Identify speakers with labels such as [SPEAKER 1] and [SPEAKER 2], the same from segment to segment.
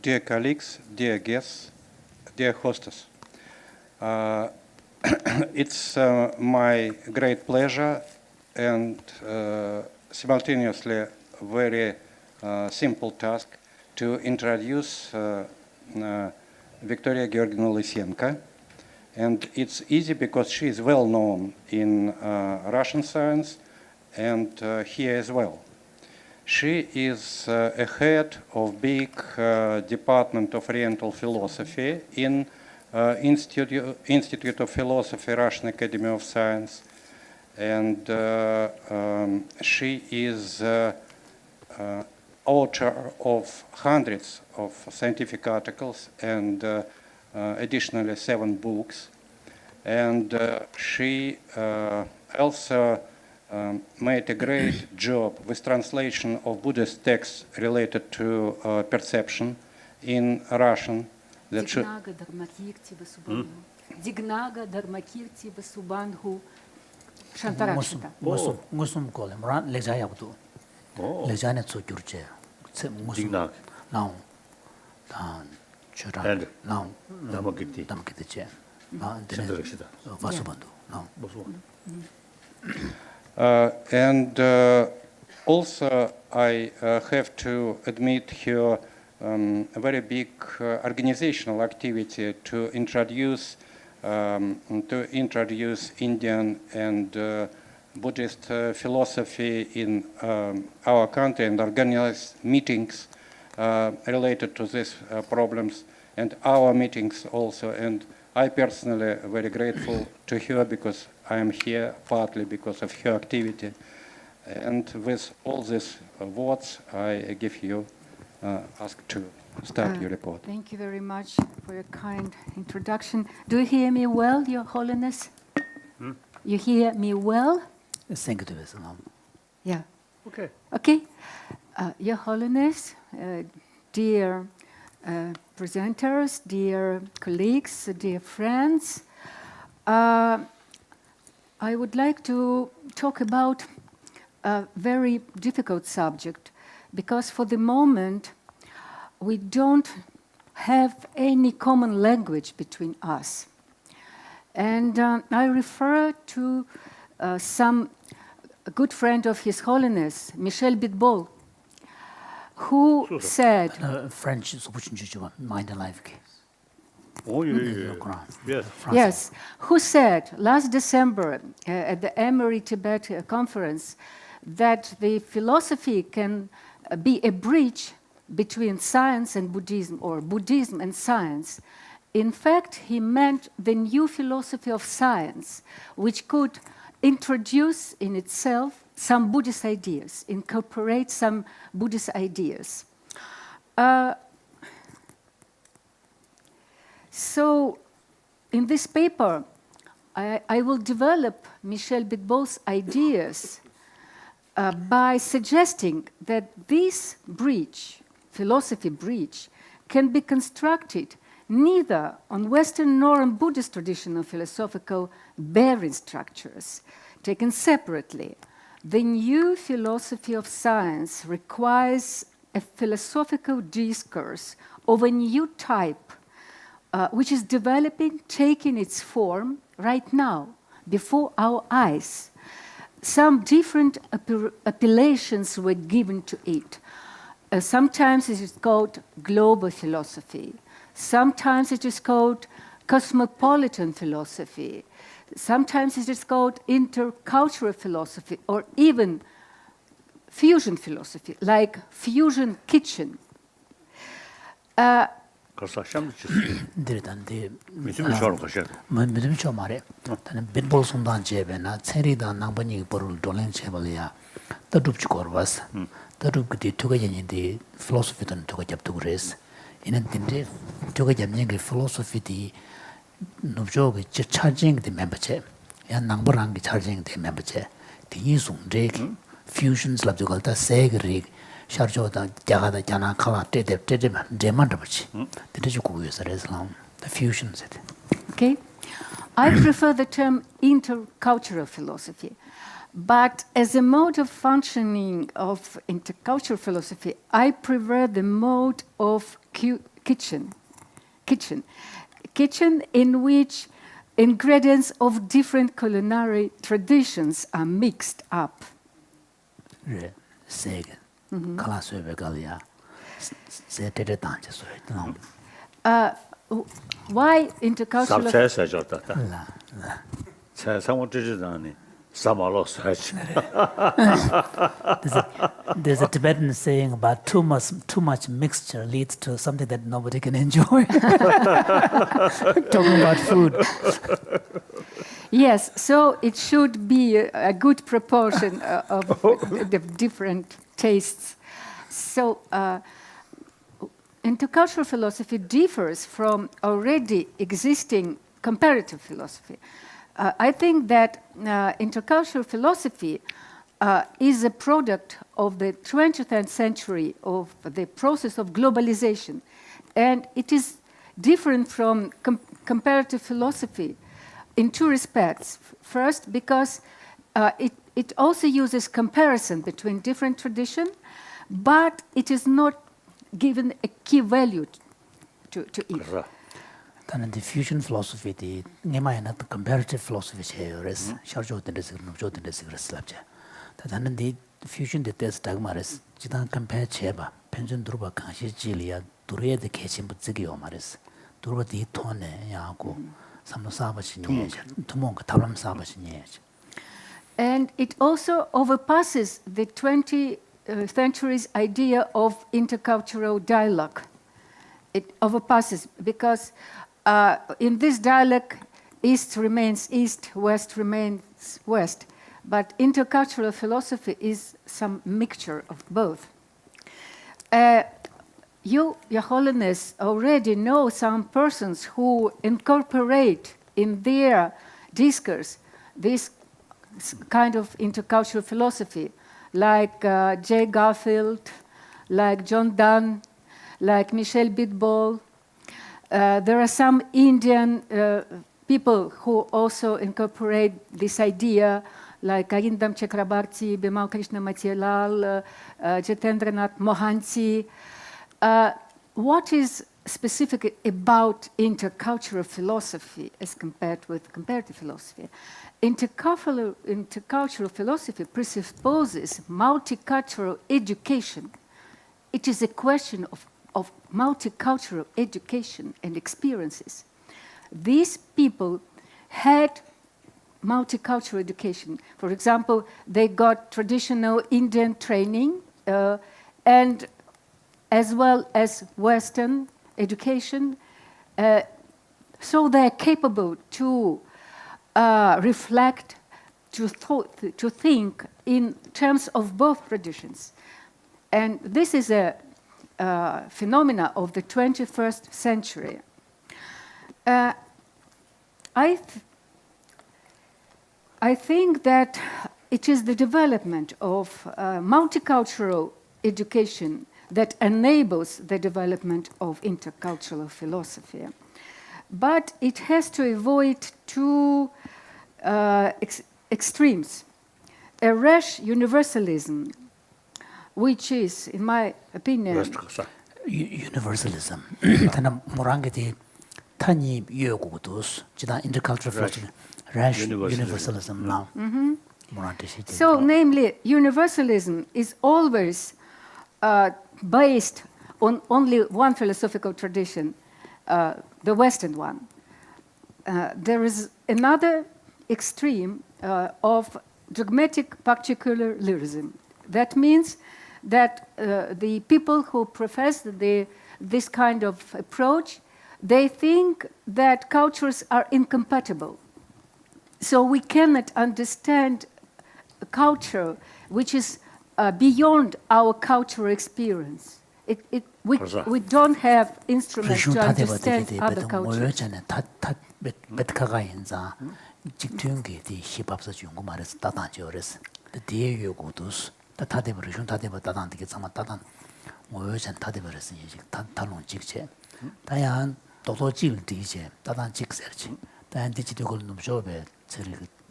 [SPEAKER 1] Dear colleagues, dear guests, dear hostess, it's my great pleasure and simultaneously very simple task to introduce Victoria Georgievna Lysenko. And it's easy because she is well known in Russian science and here as well. She is a head of big Department of Oriental Philosophy in Institute of Philosophy, Russian Academy of Science. And she is author of hundreds of scientific articles and additionally 7 books. And she also made a great job with translation of Buddhist texts related to perception in Russian.
[SPEAKER 2] Dignaga Dharmakirti Vasubandhu Shantarashita.
[SPEAKER 3] Musum kolem ran lejaya budu. Lejane tsukurche. Dignaga. Now. Dan chura. Now. Damakiti. Damakiti. Shantarashita. Vasubandhu. Now.
[SPEAKER 1] And also I have to admit her a very big organizational activity to introduce Indian and Buddhist philosophy in our country and organize meetings related to these problems and our meetings also. And I personally am very grateful to her because I am here partly because of her activity. And with all these words, I give you ask to start your report.
[SPEAKER 2] Thank you very much for your kind introduction. Do you hear me well, Your Holiness? You hear me well?
[SPEAKER 3] Thank you.
[SPEAKER 2] Yeah.
[SPEAKER 3] Okay.
[SPEAKER 2] Okay. Your Holiness, dear presenters, dear colleagues, dear friends, I would like to talk about a very difficult subject because for the moment we don't have any common language between us. And I refer to a good friend of His Holiness, Michel Bidbol, who said...
[SPEAKER 3] French, mind and life.
[SPEAKER 4] Oh, yeah. Yes.
[SPEAKER 2] Yes, who said last December at the Emory Tibet conference that the philosophy can be a bridge between science and Buddhism, or Buddhism and science. In fact, he meant the new philosophy of science, which could introduce in itself some Buddhist ideas, incorporate some Buddhist ideas. So, in this paper, I will develop Michel Bidbol's ideas by suggesting that this bridge, philosophy bridge, can be constructed neither on Western nor on Buddhist traditional philosophical bearing structures, taken separately. The new philosophy of science requires a philosophical discourse of a new type, which is developing, taking its form right now, before our eyes. Some different appellations were given to it. Sometimes it is called global philosophy. Sometimes it is called cosmopolitan philosophy. Sometimes it is called intercultural philosophy, or even fusion philosophy, like fusion kitchen.
[SPEAKER 3] Diridandi midum chomare tan bedbol sundan chebe na tseri da nambani porul dolen chebalia ta dupchi korwas ta dupti tuga yeni di philosophy tan tuga jap tugres ina dinde tuga jamne ge philosophy di nubjo ge charging di memberche ya nangbarang ge charging di memberche di yisung de fusions labjugal ta segri Sharjota Jagada Jana Kala Demandabachi. The fusion set.
[SPEAKER 2] Okay. I prefer the term intercultural philosophy But as a mode of functioning of intercultural philosophy, I prefer the mode of kitchen in which ingredients of different culinary traditions are mixed up.
[SPEAKER 3] 네, 세게. 클라스에 가려야 세대를 단체서 했던.
[SPEAKER 2] Why intercultural?
[SPEAKER 3] There's a Tibetan saying about too much mixture leads to something that nobody can enjoy. Talking about food.
[SPEAKER 2] Yes, so it should be a good proportion of the different tastes. So intercultural philosophy differs from already existing comparative philosophy. I think that intercultural philosophy is a product of the 20th century, of the process of globalization. And it is different from comparative philosophy in two respects. First, because it also uses comparison between different traditions, but it is not given a key value to each.
[SPEAKER 3] 다른 diffusion philosophy 디 네마이나 comparative philosophy 제어레스 샤르조드레스 노조드레스 그랬을랍제 다른 디 diffusion 디 테스 다그마레스 지단 compare 제바 편전 두르바 강시지리아 두르에데 계신 붙지기요 말레스 두르바 디 토네 야고 삼노사바시니 투몽가 탈람사바시니.
[SPEAKER 2] And it also overpasses the 20th century's idea of intercultural dialogue. It overpasses because in this dialogue, East remains East, West remains West. But intercultural philosophy is some mixture of both. You, Your Holiness, already know some persons who incorporate in their discourse this kind of intercultural philosophy, like J. Garfield, like John Donne, like Michel Bidball. There are some Indian people who also incorporate this idea, like Arindam Chakrabarti, Bimal Krishnamurti, Jitendranath Mohanty. What is specific about intercultural philosophy as compared with comparative philosophy? Intercultural philosophy presupposes multicultural education. It is a question of multicultural education and experiences. These people had multicultural education. For example, they got traditional Indian training and as well as Western education. So they're capable to reflect, to think in terms of both traditions. And this is a phenomena of the 21st century. I think that it is the development of multicultural education that enables the development of intercultural philosophy. But it has to avoid two extremes. A rash universalism, which is, in my opinion,
[SPEAKER 3] universalism. Tana morangeti tani yogudos jida intercultural philosophy. Rash universalism now.
[SPEAKER 2] So, namely, universalism is always based on only one philosophical tradition, the Western one. There is another extreme of dogmatic particularism. That means that the people who profess this kind of approach, they think that cultures are incompatible. So we cannot understand a culture which is beyond our cultural experience. We don't have instruments to understand other cultures.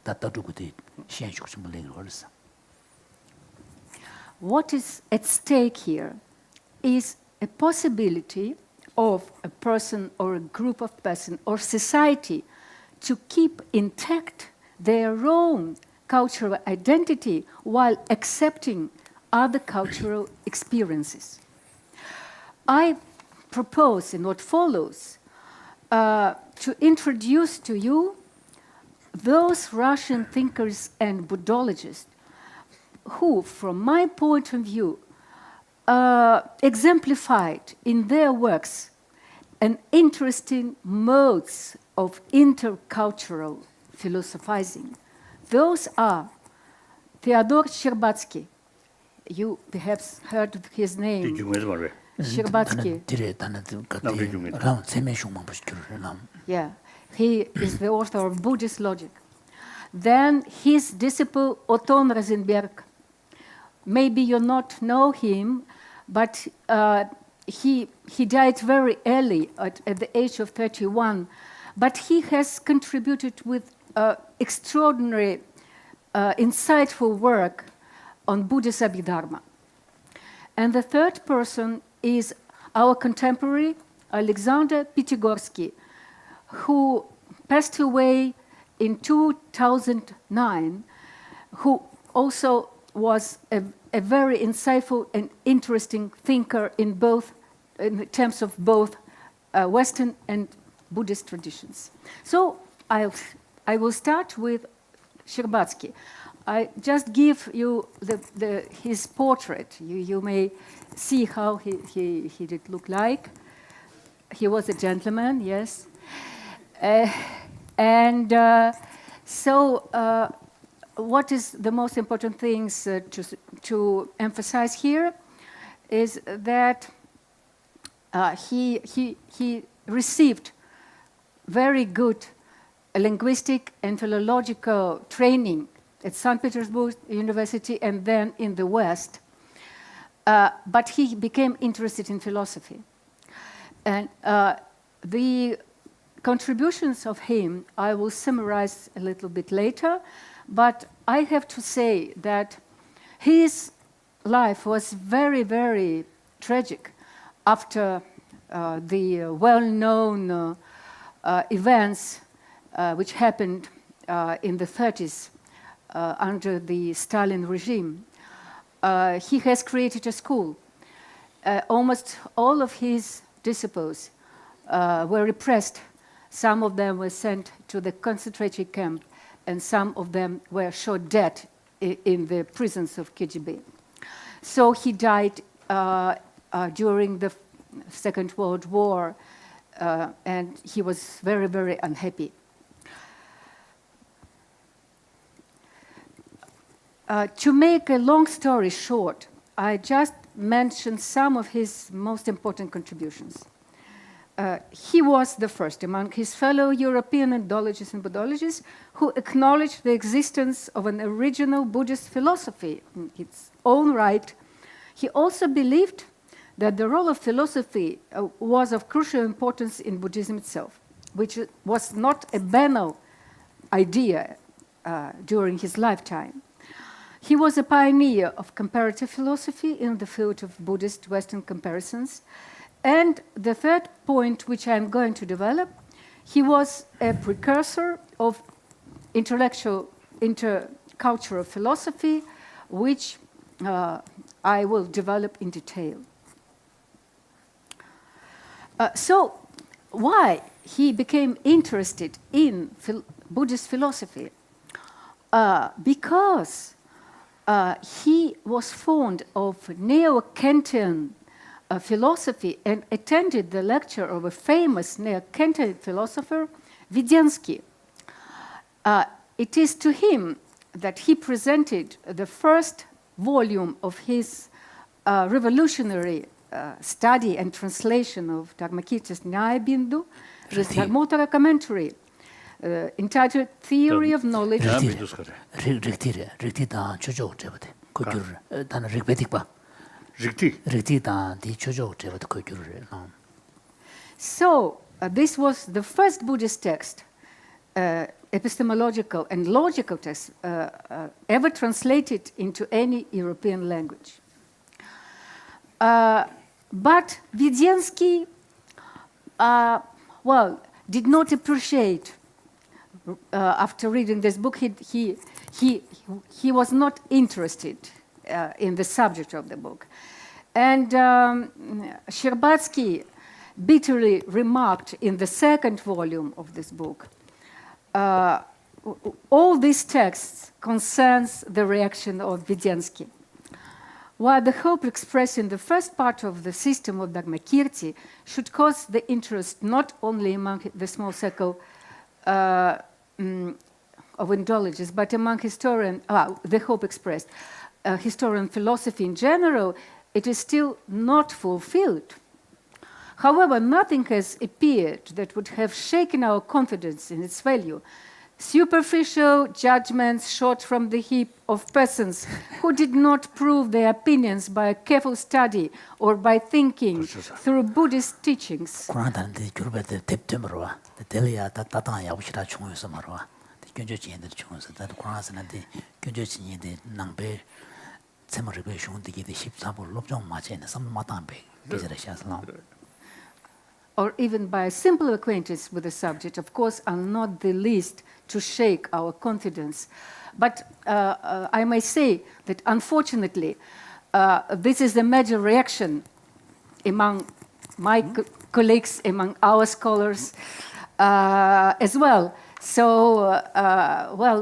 [SPEAKER 3] 다 따두고디 시행식 좀 벌레거든요.
[SPEAKER 2] What is at stake here is a possibility of a person or a group of persons or society to keep intact their own cultural identity while accepting other cultural experiences. I propose in what follows to introduce to you those Russian thinkers and Buddhologists who, from my point of view, exemplified in their works an interesting modes of intercultural philosophizing. Those are Fyodor Shcherbatsky. You perhaps heard of his name. Shcherbatsky. Yeah, he is the author of Buddhist Logic. Then his disciple Oton Rosenberg. Maybe you not know him, but he died very early at the age of 31. But he has contributed with extraordinary, insightful work on Buddhist Abhidharma. And the third person is our contemporary, Alexander Pitigorsky, who passed away in 2009, who also was a very insightful and interesting thinker in terms of both Western and Buddhist traditions. So I will start with Shcherbatsky. I just give you his portrait. You may see how he did look like. He was a gentleman, yes. What is the most important things to emphasize here is that he received very good linguistic and philological training at St. Petersburg University and then in the West. But he became interested in philosophy. And the contributions of him I will summarize a little bit later, but I have to say that his life was very, very tragic after the well-known events which happened in the 30s under the Stalin regime. He has created a school. Almost all of his disciples were repressed. Some of them were sent to the concentration camp, and some of them were shot dead in the prisons of KGB. So he died during the Second World War, and he was very, very unhappy. To make a long story short, I just mentioned some of his most important contributions. He was the first among his fellow European Indologists and Buddhologists who acknowledged the existence of an original Buddhist philosophy in its own right. He also believed that the role of philosophy was of crucial importance in Buddhism itself, which was not a banal idea during his lifetime. He was a pioneer of comparative philosophy in the field of Buddhist Western comparisons. And the third point, which I'm going to develop, he was a precursor of intellectual intercultural philosophy, which I will develop in detail. So why he became interested in Buddhist philosophy? Because he was fond of Neo-Kantian philosophy and attended the lecture of a famous Neo-Kantian philosopher, Vidensky. It is to him that he presented the first volume of his revolutionary study and translation of Dharmakirti's Nyaya Bindu, his Dharmottara commentary, entitled Theory of Knowledge. So, this was the first Buddhist text epistemological and logical texts ever translated into any European language. But Веденский, did not appreciate. After reading this book, he was not interested in the subject of the book. And Shcherbatsky bitterly remarked in the second volume of this book, all these texts concerns the reaction of Vedensky. While the hope expressed in the first part of the system of Dharmakirti should cause the interest not only among the small circle of Indologists, but among the hope expressed, historian philosophy in general, it is still not fulfilled. However, nothing has appeared that would have shaken our confidence in its value. Superficial judgments shot from the hip of persons who did not prove their opinions by a careful study or by thinking through Buddhist teachings. Or even by a simple acquaintance with the subject, of course, are not the least to shake our confidence. But I may say that, unfortunately, this is the major reaction among my colleagues, among our scholars as well. So,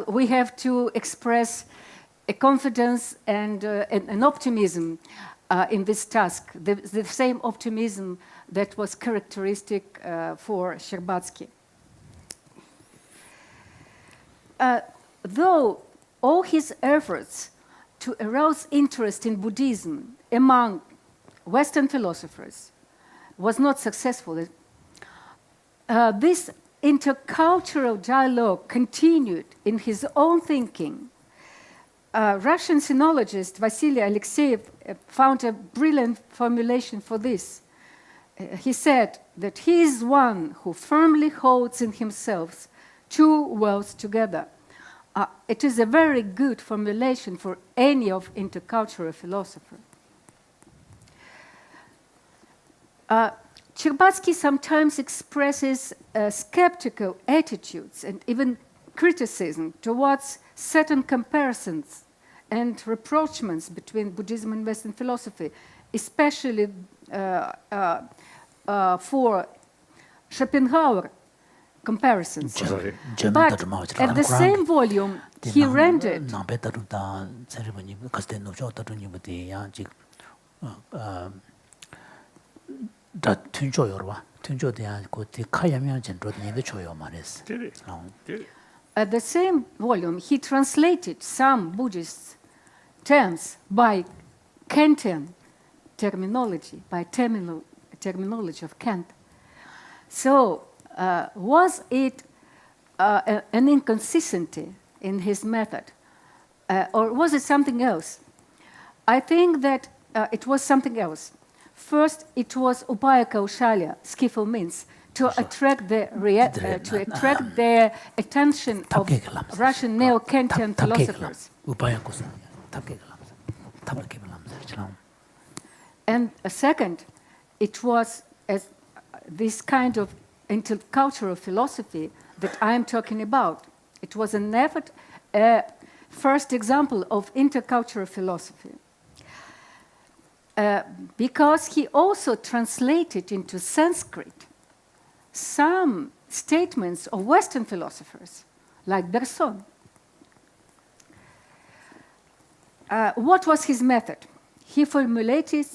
[SPEAKER 2] we have to express a confidence and an optimism in this task, the same optimism that was characteristic for Shcherbatsky. Though all his efforts to arouse interest in Buddhism among Western philosophers was not successful, this intercultural dialogue continued in his own thinking. Russian sinologist Vasily Alexeyev found a brilliant formulation for this. He said that he is one who firmly holds in himself two worlds together. It is a very good formulation for any of intercultural philosopher. Shcherbatsky sometimes expresses skeptical attitudes and even criticism towards certain comparisons and rapprochements between Buddhism and Western philosophy, especially for Schopenhauer comparisons. But at the same volume, he rendered at the same volume, he translated some Buddhist terms by Kantian terminology, by terminology of Kant. So, was it an inconsistency in his method, or was it something else? I think that it was something else. First, it was upaya kaushalya, skillful means, to attract their attention of Russian neo-Kantian philosophers. And second, it was this kind of intercultural philosophy that I am talking about. It was an effort, first example of intercultural philosophy. Because he also translated into Sanskrit some statements of Western philosophers, like Bergson. What was his method? He formulated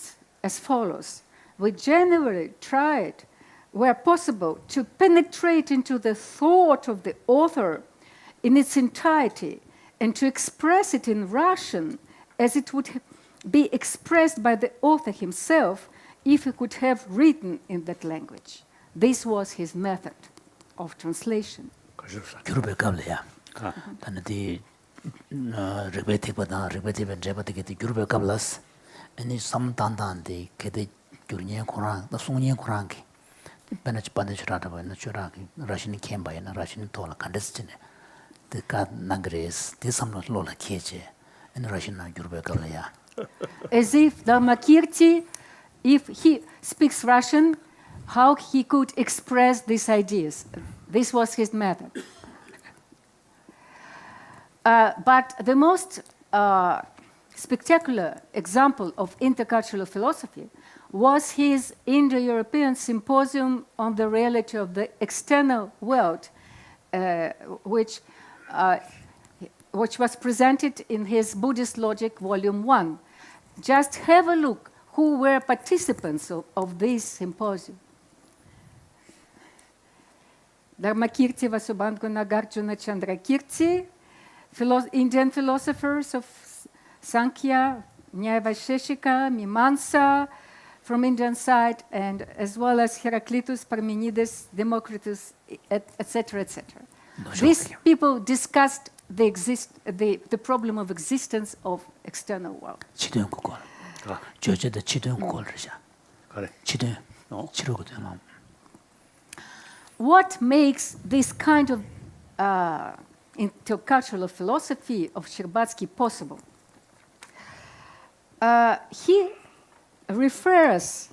[SPEAKER 2] as follows: we generally tried, where possible, to penetrate into the thought of the author in its entirety and to express it in Russian as it would be expressed by the author himself if he could have written in that language. This was his method of translation.
[SPEAKER 3] Benach Bandachurata, Natura, Russian came by and Russian Tola clandestine. The cat Nagres, this some not Lola Keche, and Russian Yurbekalaya.
[SPEAKER 2] As if Dharmakirti, if he speaks Russian, how he could express these ideas. This was his method. But the most spectacular example of intercultural philosophy was his Indo-European symposium on the reality of the external world, which was presented in his Buddhist Logic, Volume 1. Just have a look who were participants of this symposium. Dharmakirti Vasubandhu Nagarjuna Chandrakirti, Indian philosophers of Sankhya, Nyaya Vaisheshika, Mimamsa from Indian side, and as well as Heraclitus, Parmenides, Democritus, etc., etc. These people discussed the problem of existence of external world.
[SPEAKER 3] Chidun Kukol. Judge the Chidun Kukolrisha.
[SPEAKER 4] 그래.
[SPEAKER 3] Chidun.
[SPEAKER 4] 어.
[SPEAKER 3] Chirugudu.
[SPEAKER 2] What makes this kind of intercultural philosophy of Sherbatsky possible? He refers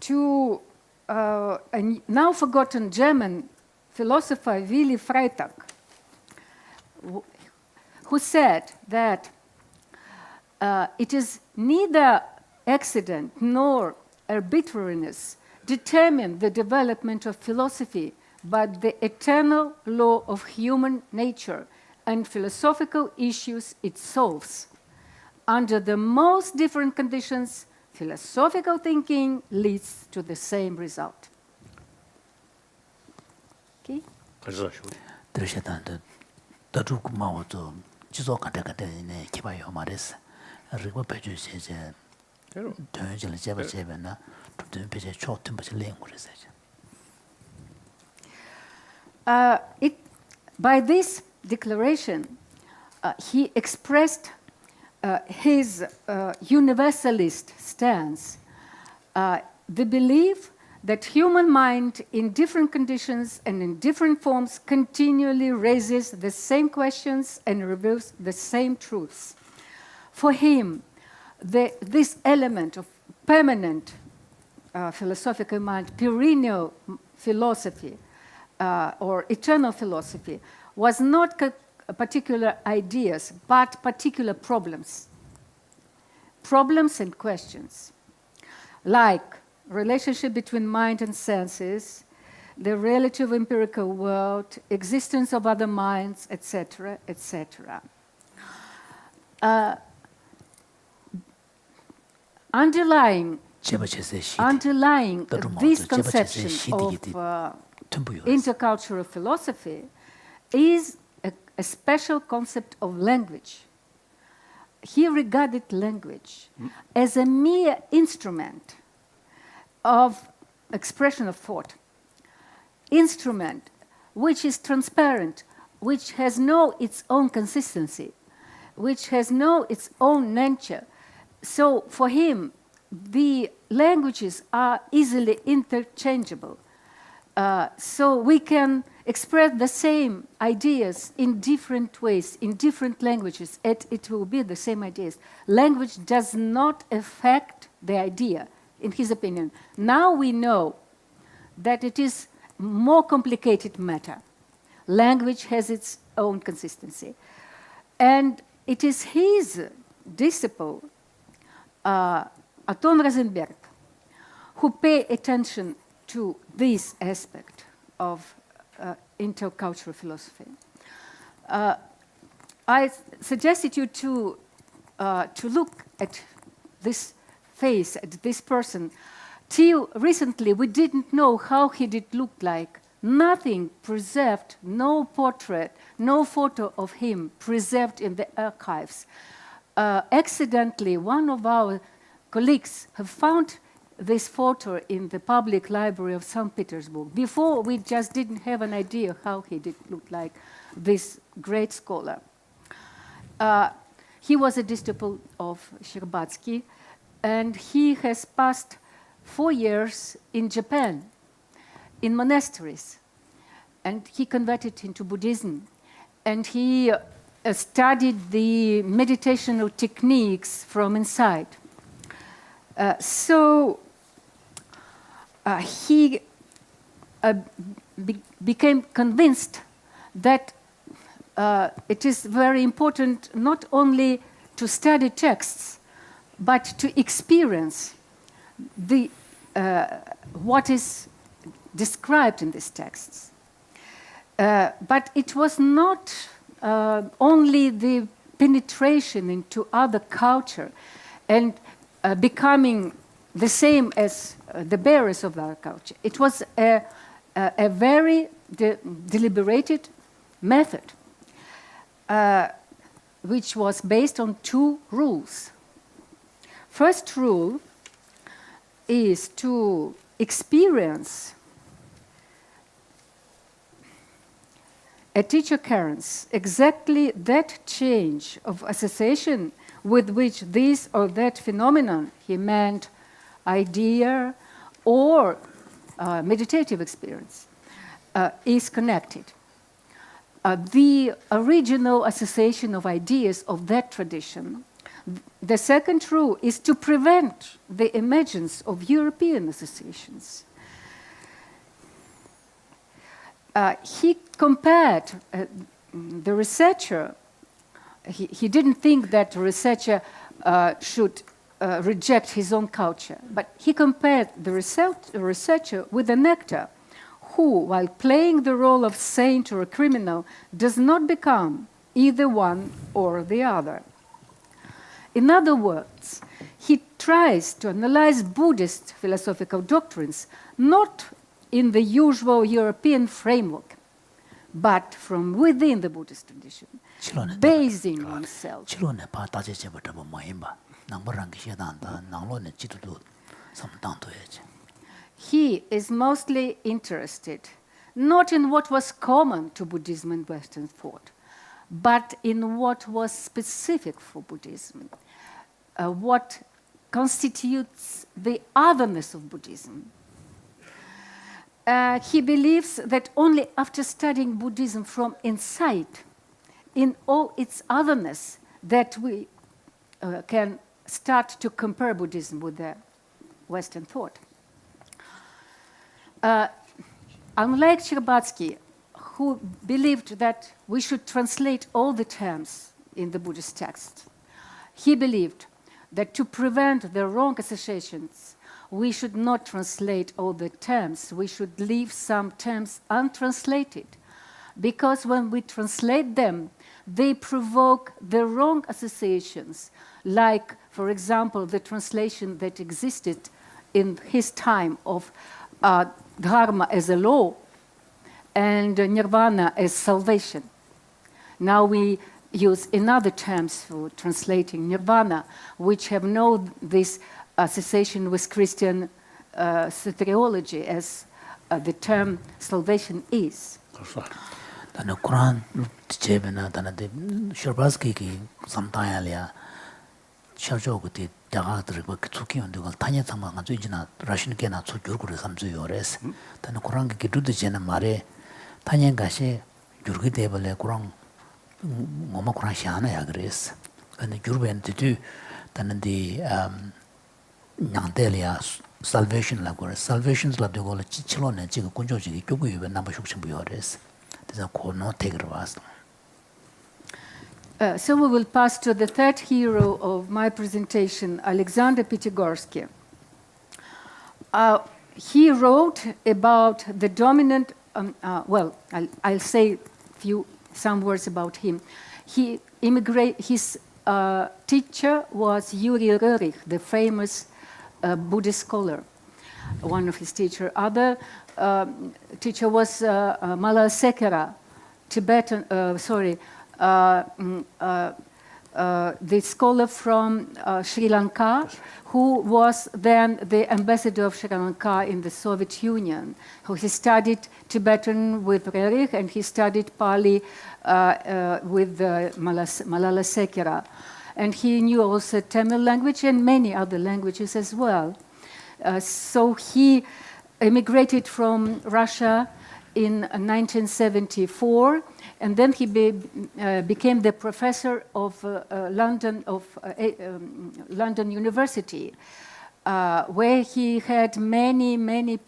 [SPEAKER 2] to a now forgotten German philosopher Willy Freytag, who said that it is neither accident nor arbitrariness determine the development of philosophy, but the eternal law of human nature and philosophical issues it solves. Under the most different conditions, philosophical thinking leads to the same result. Okay?
[SPEAKER 4] 그래서
[SPEAKER 3] Drishatan, the Duk Mao, Jizo Katakata in a Kibayo Maris, Rigo Peju says, Tunjil Jeva Jevana, to do a short temperature language.
[SPEAKER 2] By this declaration, he expressed his universalist stance, the belief that human mind in different conditions and in different forms continually raises the same questions and reveals the same truths. For him, this element of permanent philosophical mind, perennial philosophy, or eternal philosophy, was not particular ideas, but particular problems. Problems and questions, like relationship between mind and senses, the reality of empirical world, existence of other minds, etc., etc. Underlying this conception of intercultural philosophy is a special concept of language. He regarded language as a mere instrument of expression of thought, instrument which is transparent, which has no its own consistency, which has no its own nature. So for him, the languages are easily interchangeable. So we can express the same ideas in different ways, in different languages, and it will be the same ideas. Language does not affect the idea, in his opinion. Now we know that it is more complicated matter. Language has its own consistency. And it is his disciple, Anton Rosenberg, who pay attention to this aspect of intercultural philosophy. I suggested you to look at this face, at this person. Till recently, we didn't know how he did look like. Nothing preserved, no portrait, no photo of him preserved in the archives. Accidentally, one of our colleagues have found this photo in the public library of St. Petersburg. Before, we just didn't have an idea how he did look like, this great scholar. He was a disciple of Sherbatsky, and he has passed 4 years in Japan, in monasteries, and he converted into Buddhism, and he studied the meditational techniques from inside. He became convinced that it is very important not only to study texts, but to experience what is described in these texts. But it was not only the penetration into other culture and becoming the same as the bearers of our culture. It was a very deliberated method, which was based on 2 rules. First rule is to experience at each occurrence exactly that change of association with which this or that phenomenon, he meant idea or meditative experience, is connected. The original association of ideas of that tradition. The second rule is to prevent the emergence of European associations. He compared the researcher. He didn't think that the researcher should reject his own culture, but he compared the researcher with an actor who, while playing the role of saint or a criminal, does not become either one or the other. In other words, he tries to analyze Buddhist philosophical doctrines not in the usual European framework, but from within the Buddhist tradition, basing oneself. He is mostly interested not in what was common to Buddhism and Western thought, but in what was specific for Buddhism, what constitutes the otherness of Buddhism. He believes that only after studying Buddhism from inside, in all its otherness, that we can start to compare Buddhism with the Western thought. Unlike Shcherbatsky, who believed that we should translate all the terms in the Buddhist text, he believed that to prevent the wrong associations, we should not translate all the terms. We should leave some terms untranslated, because when we translate them, they provoke the wrong associations, like, for example, the translation that existed in his time of Dharma as a law and Nirvana as salvation. Now we use another terms for translating Nirvana, which have no this association with Christian soteriology as the term salvation is.
[SPEAKER 3] Dana Quran chebena dana de Shcherbatsky ki samtaya shajo guti daga driba tsuki ondugal tanya tama nga jina Russian ke na tsu gyurgure samzu yores. Dana Quran ki dude jena mare tanya gashi gyurgi debale Quran ngoma Quran shana ya gres. Dana gyurben ditu dana di nyangdelia salvation la gore salvations la de gol chichilo ne jiga kunjo ji gyogu yube namba shukchim yores.
[SPEAKER 2] So we will pass to the third hero of my presentation, Alexander Pitigorsky. He wrote about the dominant, I'll say some words about him. His teacher was Yuri Rerich, the famous Buddhist scholar, one of his teachers. Other teacher was Malala Sekera, Tibetan, the scholar from Sri Lanka, who was then the ambassador of Sri Lanka in the Soviet Union. He studied Tibetan with Rerich, and he studied Pali with Malala Sekera. And he knew also Tamil language and many other languages as well. So he emigrated from Russia in 1974, and then he became the professor of London University, where he had many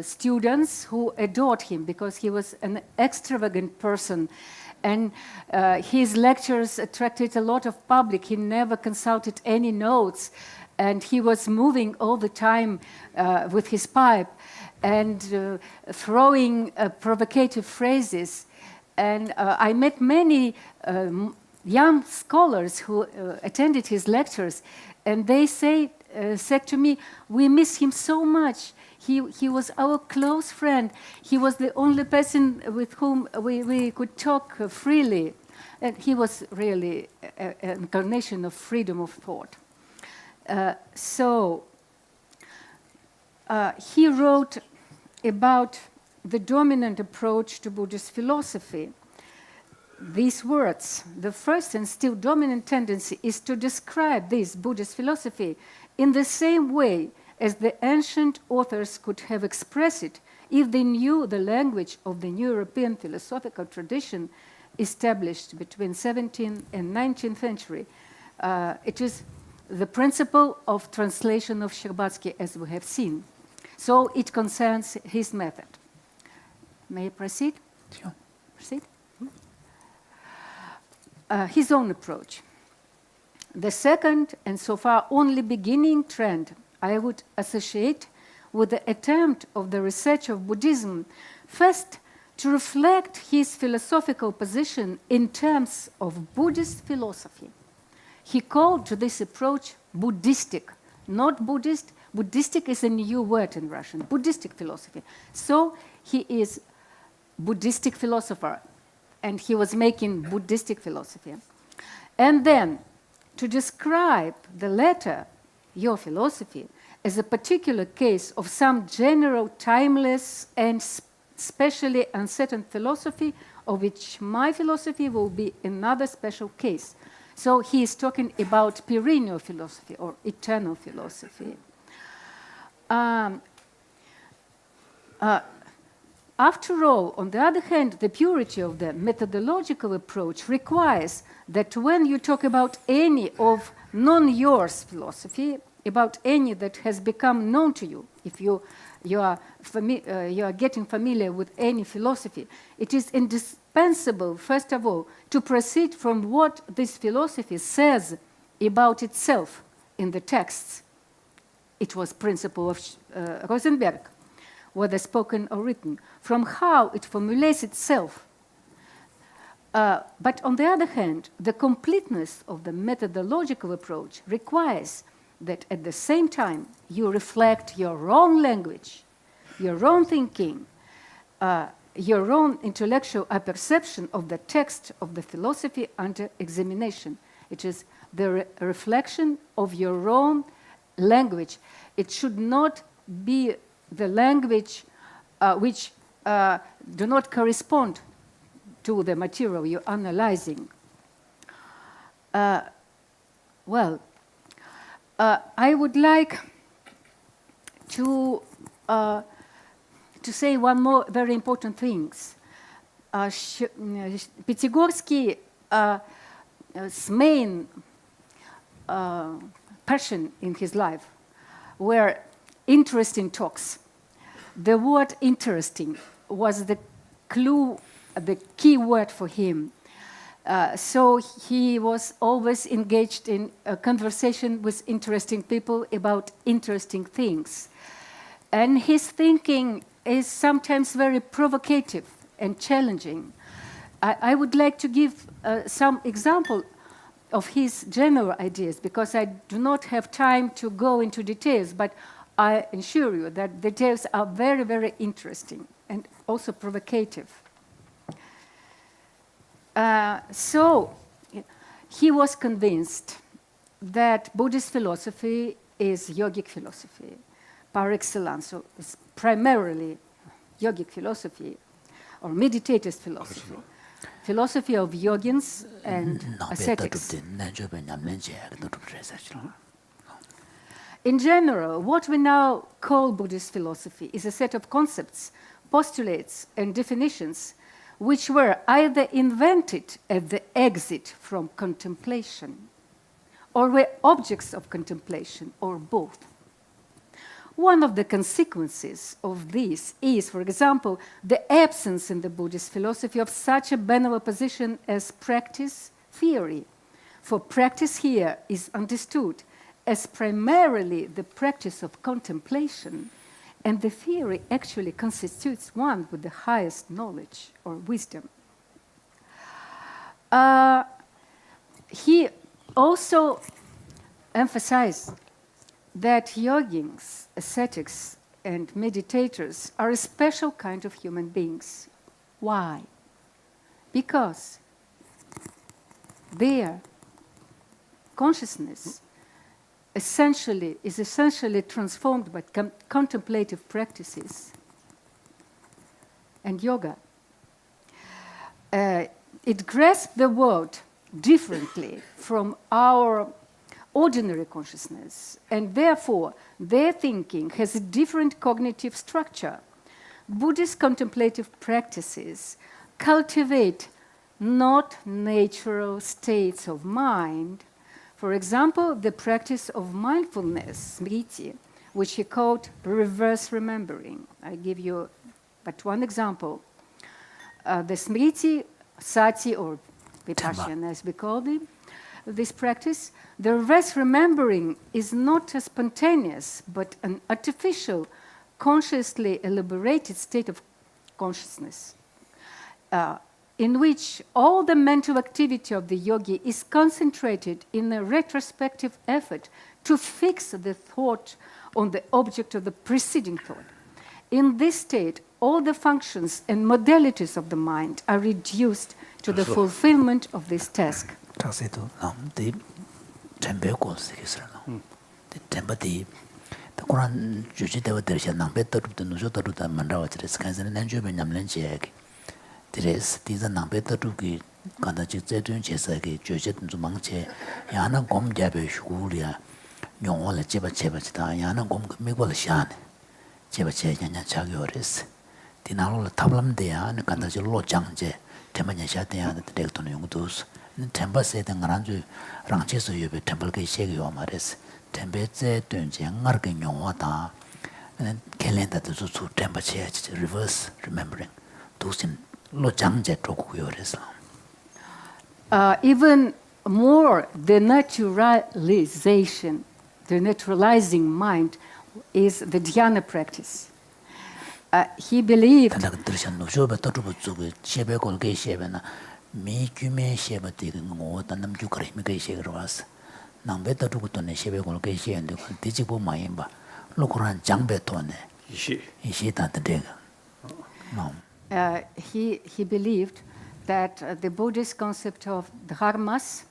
[SPEAKER 2] students who adored him because he was an extravagant person, and his lectures attracted a lot of public. He never consulted any notes, and he was moving all the time with his pipe and throwing provocative phrases. And I met many young scholars who attended his lectures, and they said to me, "We miss him so much. He was our close friend. He was the only person with whom we could talk freely." And he was really an incarnation of freedom of thought. He wrote about the dominant approach to Buddhist philosophy. These words, the first and still dominant tendency is to describe this Buddhist philosophy in the same way as the ancient authors could have expressed it if they knew the language of the new European philosophical tradition established between 17th and 19th century. It is the principle of translation of Shcherbatsky, as we have seen. So it concerns his method. May I proceed?
[SPEAKER 3] Sure.
[SPEAKER 2] Proceed? His own approach. The second, and so far only beginning trend, I would associate with the attempt of the researcher of Buddhism, first to reflect his philosophical position in terms of Buddhist philosophy. He called to this approach Buddhistic, not Buddhist. Buddhistic is a new word in Russian, Buddhistic philosophy. So he is Buddhistic philosopher, and he was making Buddhistic philosophy. And then to describe the latter, your philosophy, as a particular case of some general, timeless, and specially uncertain philosophy, of which my philosophy will be another special case. So he is talking about perennial philosophy or eternal philosophy. After all, on the other hand, the purity of the methodological approach requires that when you talk about any of non-yours philosophy, about any that has become known to you, if you are getting familiar with any philosophy, it is indispensable, first of all, to proceed from what this philosophy says about itself in the texts. It was principle of Rosenberg, whether spoken or written, from how it formulates itself. But on the other hand, the completeness of the methodological approach requires that at the same time you reflect your own language, your own thinking, your own intellectual perception of the text of the philosophy under examination. It is the reflection of your own language. It should not be the language which do not correspond to the material you're analyzing. I would like to say one more very important thing. Pятигорский's main passion in his life were interesting talks. The word interesting was the clue, the key word for him. So he was always engaged in a conversation with interesting people about interesting things. And his thinking is sometimes very provocative and challenging. I would like to give some example of his general ideas, because I do not have time to go into details, but I assure you that details are very, very interesting and also provocative. So he was convinced that Buddhist philosophy is yogic philosophy par excellence. So it's primarily yogic philosophy or meditative philosophy. Philosophy of yogins and ascetics. In general, what we now call Buddhist philosophy is a set of concepts, postulates, and definitions which were either invented at the exit from contemplation or were objects of contemplation, or both. One of the consequences of this is, for example, the absence in the Buddhist philosophy of such a banal opposition as practice theory. For practice here is understood as primarily the practice of contemplation, and the theory actually constitutes one with the highest knowledge or wisdom. He also emphasized that yogins, ascetics, and meditators are a special kind of human beings. Why? Because their consciousness is essentially transformed by contemplative practices and yoga. It grasps the world differently from our ordinary consciousness, and therefore their thinking has a different cognitive structure. Buddhist contemplative practices cultivate not natural states of mind. For example, the practice of mindfulness, smriti, which he called reverse remembering. I give you but one example. The smriti, sati, or vipassana, as we call it, this practice, the reverse remembering is not a spontaneous, but an artificial, consciously elaborated state of consciousness, in which all the mental activity of the yogi is concentrated in a retrospective effort to fix the thought on the object of the preceding thought. In this state, all the functions and modalities of the mind are reduced to the fulfillment of this task.
[SPEAKER 3] 타세도 남데 템베고 세계스라 데 템바디 더 고란 주지대와 들으셔 남베터도 누저도도 만라와 드레스 간세는 난주베 냠len지에게 드레스 디자 남베터도기 간다지 제든 제사게 주제든 좀 망체 야나 곰잡에 슈구리아 용월에 제바제바지다 야나 곰 미고를 샤네 제바제 냐냐 자교레스 디나로를 탑람데야 간다지 로장제 테마냐 샤데야 데렉토는 용도스 temple se de ngaranju rangche so yobe temple ke shege yo mares temple ze tunje ngar ke nyongwa ta calendar de su temple che reverse remembering dusin lo jangje toku yo res.
[SPEAKER 2] Even more, the naturalizing mind is the dhyana practice. He believed
[SPEAKER 3] 미 규메 셰바티 뭐 단남 주크레 미게 셰그라스 남베다 두고도네 셰베골 게시엔데 디지보 마임바 로코란 장베토네 이시 다데가
[SPEAKER 2] he believed that the Buddhist concept of dharmas,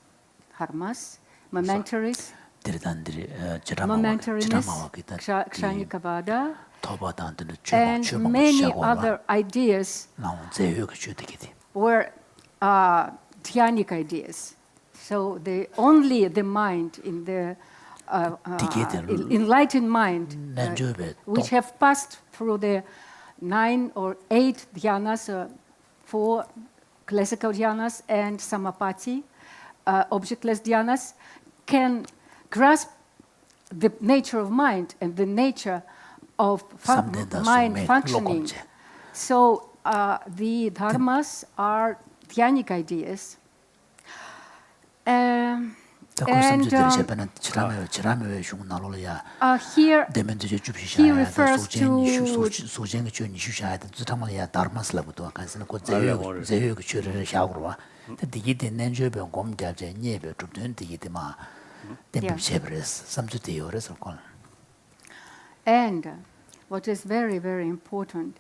[SPEAKER 2] momentaries, kshanikavada, and many other ideas were dhyanic ideas. So only the mind in the enlightened mind, which have passed through the 9 or 8 dhyanas, 4 classical dhyanas and samapati, objectless dhyanas, can grasp the nature of mind and the nature of mind functioning. So the dharmas are dhyanic ideas. And here he refers to and what is very, very important,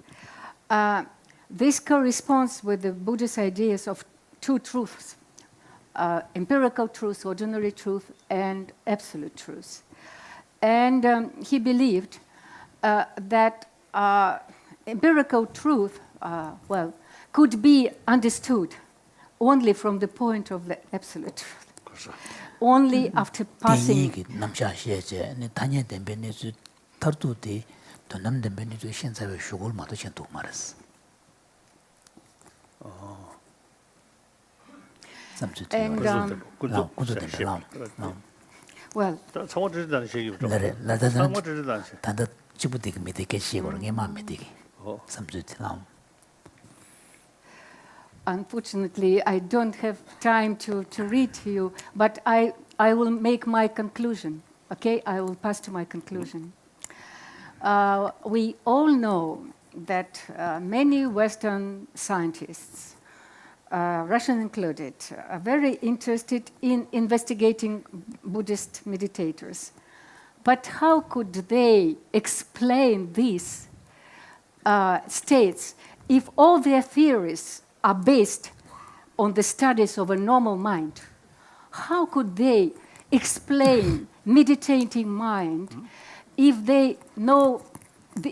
[SPEAKER 2] this corresponds with the Buddhist ideas of two truths, empirical truth, ordinary truth, and absolute truth. And he believed that empirical truth, could be understood only from the point of the absolute truth. only after passing.
[SPEAKER 3] 대니기 남샤 시에제 네 단연 덴베니즈 터두디 또 남덴베니즈 현재의 쇼골 마도 전도 말았어.
[SPEAKER 2] And well,
[SPEAKER 4] 상호지르다는 얘기부터.
[SPEAKER 3] 나래
[SPEAKER 4] 상호지르다는 얘기.
[SPEAKER 3] 단다 지부디가 메디게 시고는 게 마음에디게. 삼주티랑.
[SPEAKER 2] Unfortunately, I don't have time to read to you, but I will make my conclusion. Okay, I will pass to my conclusion. We all know that many Western scientists, Russian included, are very interested in investigating Buddhist meditators. But how could they explain these states if all their theories are based on the studies of a normal mind? How could they explain meditating mind if they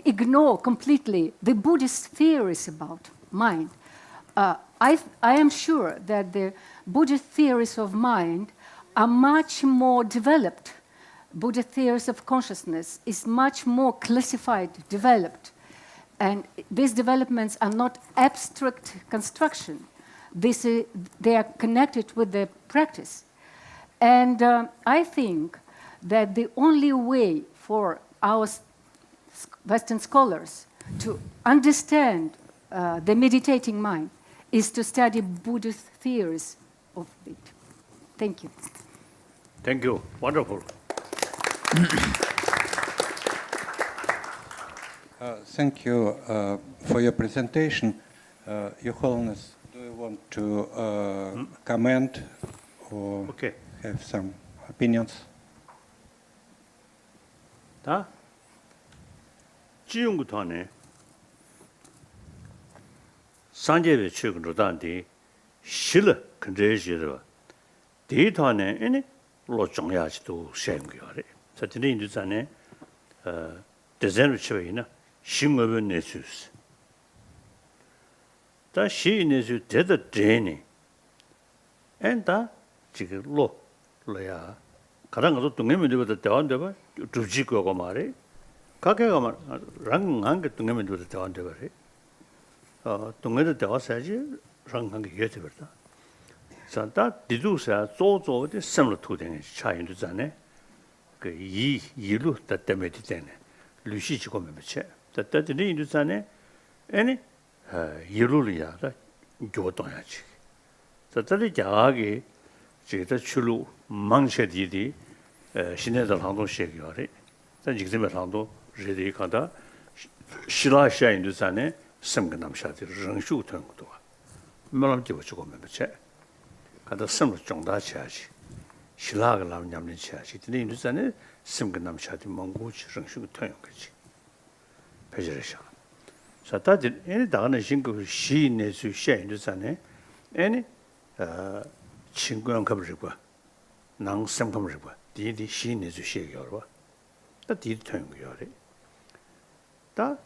[SPEAKER 2] ignore completely the Buddhist theories about mind? I am sure that the Buddhist theories of mind are much more developed. Buddhist theories of consciousness is much more classified, developed. And these developments are not abstract construction. They are connected with the practice. And I think that the only way for our Western scholars to understand the meditating mind is to study Buddhist theories of it. Thank you.
[SPEAKER 4] Thank you. Wonderful.
[SPEAKER 1] Thank you for your presentation. Your Holiness, do you want to comment or have some opinions?
[SPEAKER 4] 다 지용부터 하네. 산재의 최근으로 단디 실을 근제시로 데이터네 에네 로정야지도 생겨래. 저들이 인도산에 대전을 쳐이나 신업은 내수스. 다 시내수 대다 되네. 엔다 지금 로야 가랑 가서 동네면들부터 대원돼 봐. 두지고가 말해. 가게가 말 랑한 게 동네면들부터 대원돼 봐래. 동네도 대와서지 랑한 게 예지 버다. 산다 디두사 조조의 섬로 투된 차인도 전에 그 이루 다 때문에 되네. 루시지고 매매체. 다다들이 인도 전에 아니 이루리야다 교도야지. 다다리 자기 제가 출루 망셔디디 신내들 항도 시행이래. 자 지금 항도 제대로 가다 실라샤 인도 전에 섬근남샤들 정수 되는 것도 말람 집어 주고 매매체. 가다 섬로 정다치야지. 실라가 남냠는 치야지. 근데 인도 전에 섬근남샤들 몽고치 정수 되는 거지. 배제르샤. 자 다들 얘네 다가는 신고 시내수 시인도 전에 얘네 친구랑 가버리고 낭섬 가버리고 디디 시내수 시에요 봐. 다 디디 되는 거요래. 다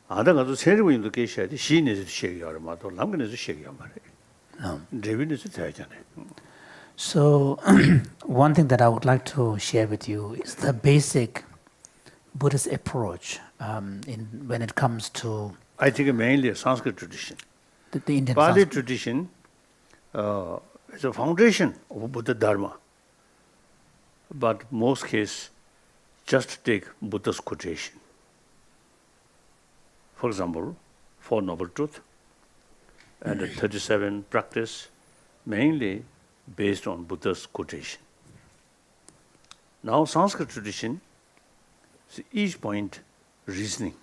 [SPEAKER 4] 아다가도 세르고 있는 게 있어야 돼. 시내수 시에요 말도 남근에서 시에요 말해. 레빈에서 돼야잖아요.
[SPEAKER 3] So one thing that I would like to share with you is the basic Buddhist approach when it comes to
[SPEAKER 4] I think mainly a Sanskrit tradition.
[SPEAKER 3] the Indian
[SPEAKER 4] Pali
[SPEAKER 3] Sanskrit.
[SPEAKER 4] tradition is a foundation of Buddha Dharma. But most cases, just take Buddha's quotation. For example, Four Noble Truths and the 37 practice, mainly based on Buddha's quotation. Now, Sanskrit tradition, each point reasoning,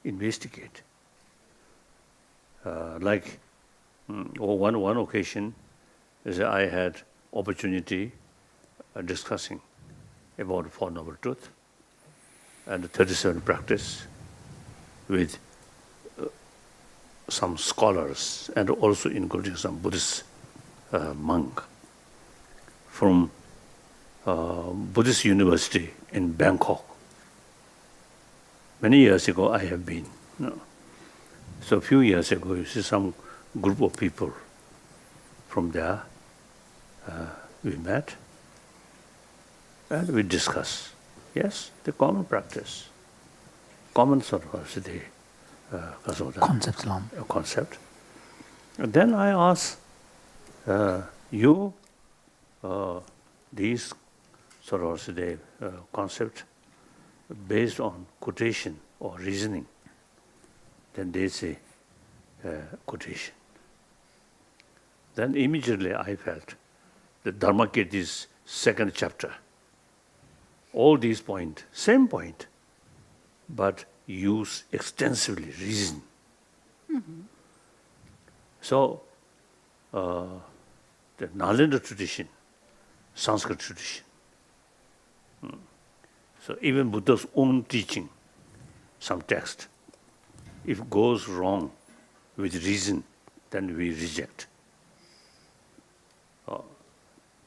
[SPEAKER 4] investigate. Like one occasion, is I had opportunity discussing about Four Noble Truths and the 37 practice with some scholars and also including some Buddhist monk from Buddhist University in Bangkok. Many years ago, I have been. So a few years ago, you see some group of people from there, we met, and we discuss. Yes, the common practice, common sort of the
[SPEAKER 3] Concepts lam.
[SPEAKER 4] concept. And then I ask you these sort of the concept based on quotation or reasoning. Then they say quotation. Then immediately I felt the Dharmakirti's second chapter. All these points, same point, but use extensively reason. So, the Nalanda tradition, Sanskrit tradition. So even Buddha's own teaching, some text, if it goes wrong with reason, then we reject.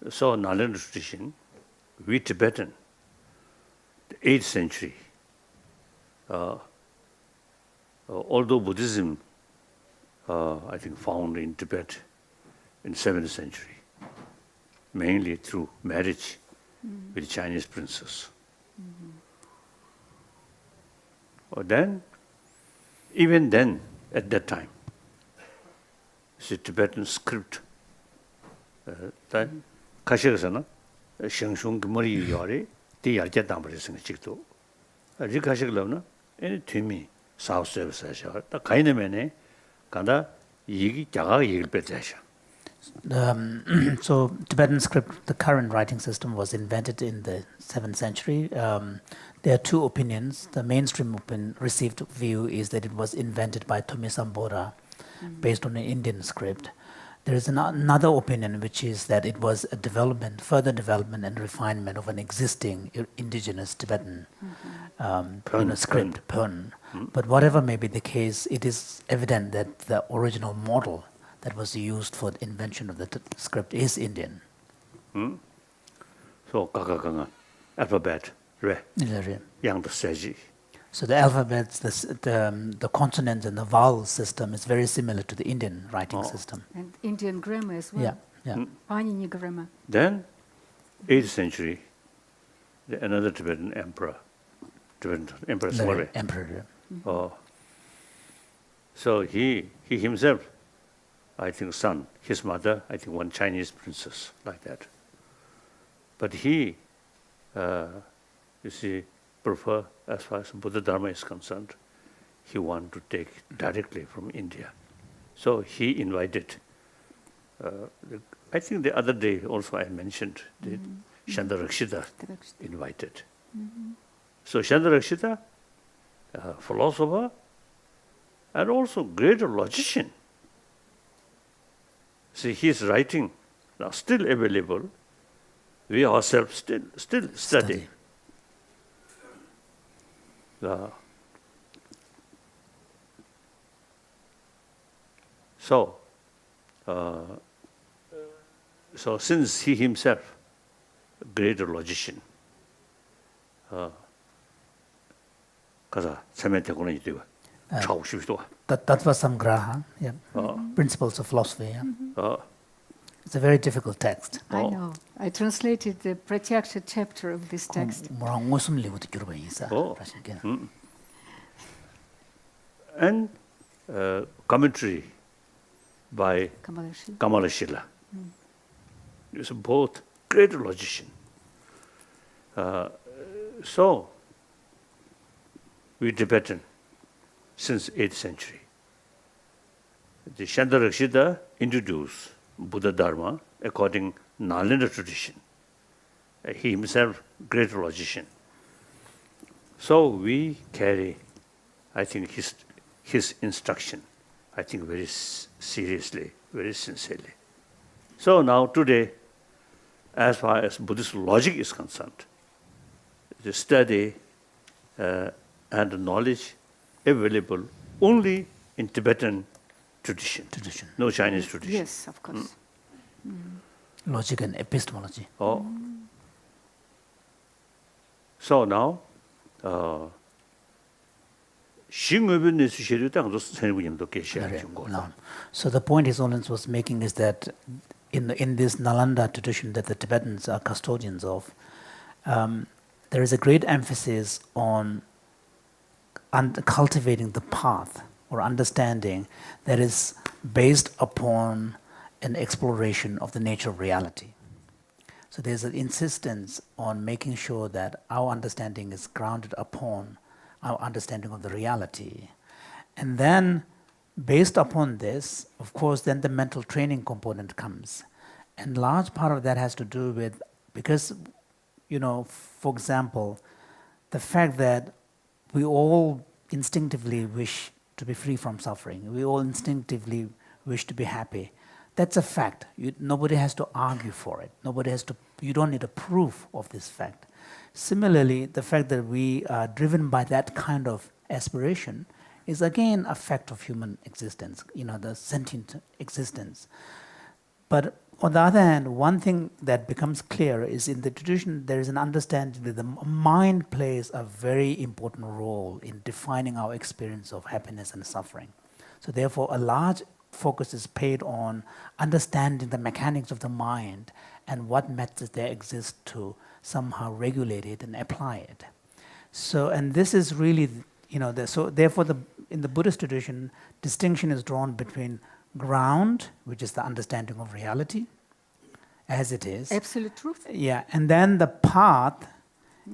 [SPEAKER 4] So Nalanda tradition, we Tibetan, the 8th century, although Buddhism, I think, found in Tibet in 7th century, mainly through marriage with Chinese princess. Then, even then, at that time, it's a Tibetan script. That Kashirasana, Shangshung Mori Yori, the Yarjatambaris Chikto. Rikashiglavna, any Timi, South Service, the kind of mene, Kanda, Yigi, Jaga Yigpetsasha.
[SPEAKER 3] So Tibetan script, the current writing system, was invented in the 7th century. There are two opinions. The mainstream received view is that it was invented by Tomisam Bora, based on an Indian script. There is another opinion, which is that it was a development, further development and refinement of an existing indigenous Tibetan script, Pön. But whatever may be the case, it is evident that the original model that was used for the invention of the script is Indian.
[SPEAKER 4] So, Kakakanga, alphabet, Re, Yang the Seji.
[SPEAKER 3] So the alphabets, the consonants and the vowel system is very similar to the Indian writing system.
[SPEAKER 2] And Indian grammar as well.
[SPEAKER 3] Yeah.
[SPEAKER 2] Panini grammar.
[SPEAKER 4] Then, 8th century, another Tibetan emperor, Solve.
[SPEAKER 3] Emperor.
[SPEAKER 4] So he himself, I think son, his mother, I think one Chinese princess, like that. But he, you see, prefer, as far as Buddha Dharma is concerned, he wanted to take directly from India. So he invited, I think the other day also I mentioned, the Chandarakshita invited. So Chandarakshita, philosopher, and also great logician. See, his writing now still available. We ourselves still study. So since he himself, a great logician,
[SPEAKER 3] Tattva Samgraha, Principles of Philosophy. It's a very difficult text.
[SPEAKER 2] I know. I translated the Pratyaksha chapter of this text.
[SPEAKER 4] And commentary by
[SPEAKER 2] Kamalashila.
[SPEAKER 4] Kamalashila. He's both great logician. So, we Tibetan since 8th century. The Chandarakshita introduced Buddha Dharma according to Nalanda tradition. He himself great logician. So we carry, I think, his instruction, I think, very seriously, very sincerely. So now today, as far as Buddhist logic is concerned, the study and the knowledge available only in Tibetan tradition. No Chinese tradition.
[SPEAKER 2] Yes, of course.
[SPEAKER 3] Logic and epistemology.
[SPEAKER 4] So now,
[SPEAKER 3] So the point His Holiness was making is that in this Nalanda tradition that the Tibetans are custodians of, there is a great emphasis on cultivating the path or understanding that is based upon an exploration of the nature of reality. So there's an insistence on making sure that our understanding is grounded upon our understanding of the reality. And then, based upon this, of course, then the mental training component comes. And large part of that has to do with, because, for example, the fact that we all instinctively wish to be free from suffering. We all instinctively wish to be happy. That's a fact. Nobody has to argue for it. You don't need a proof of this fact. Similarly, the fact that we are driven by that kind of aspiration is again a fact of human existence, the sentient existence. But on the other hand, one thing that becomes clear is in the tradition there is an understanding that the mind plays a very important role in defining our experience of happiness and suffering. So therefore, a large focus is paid on understanding the mechanics of the mind and what methods there exist to somehow regulate it and apply it. So, and this is really, so therefore in the Buddhist tradition, distinction is drawn between ground, which is the understanding of reality as it is.
[SPEAKER 2] Absolute truth.
[SPEAKER 3] Yeah, and then the path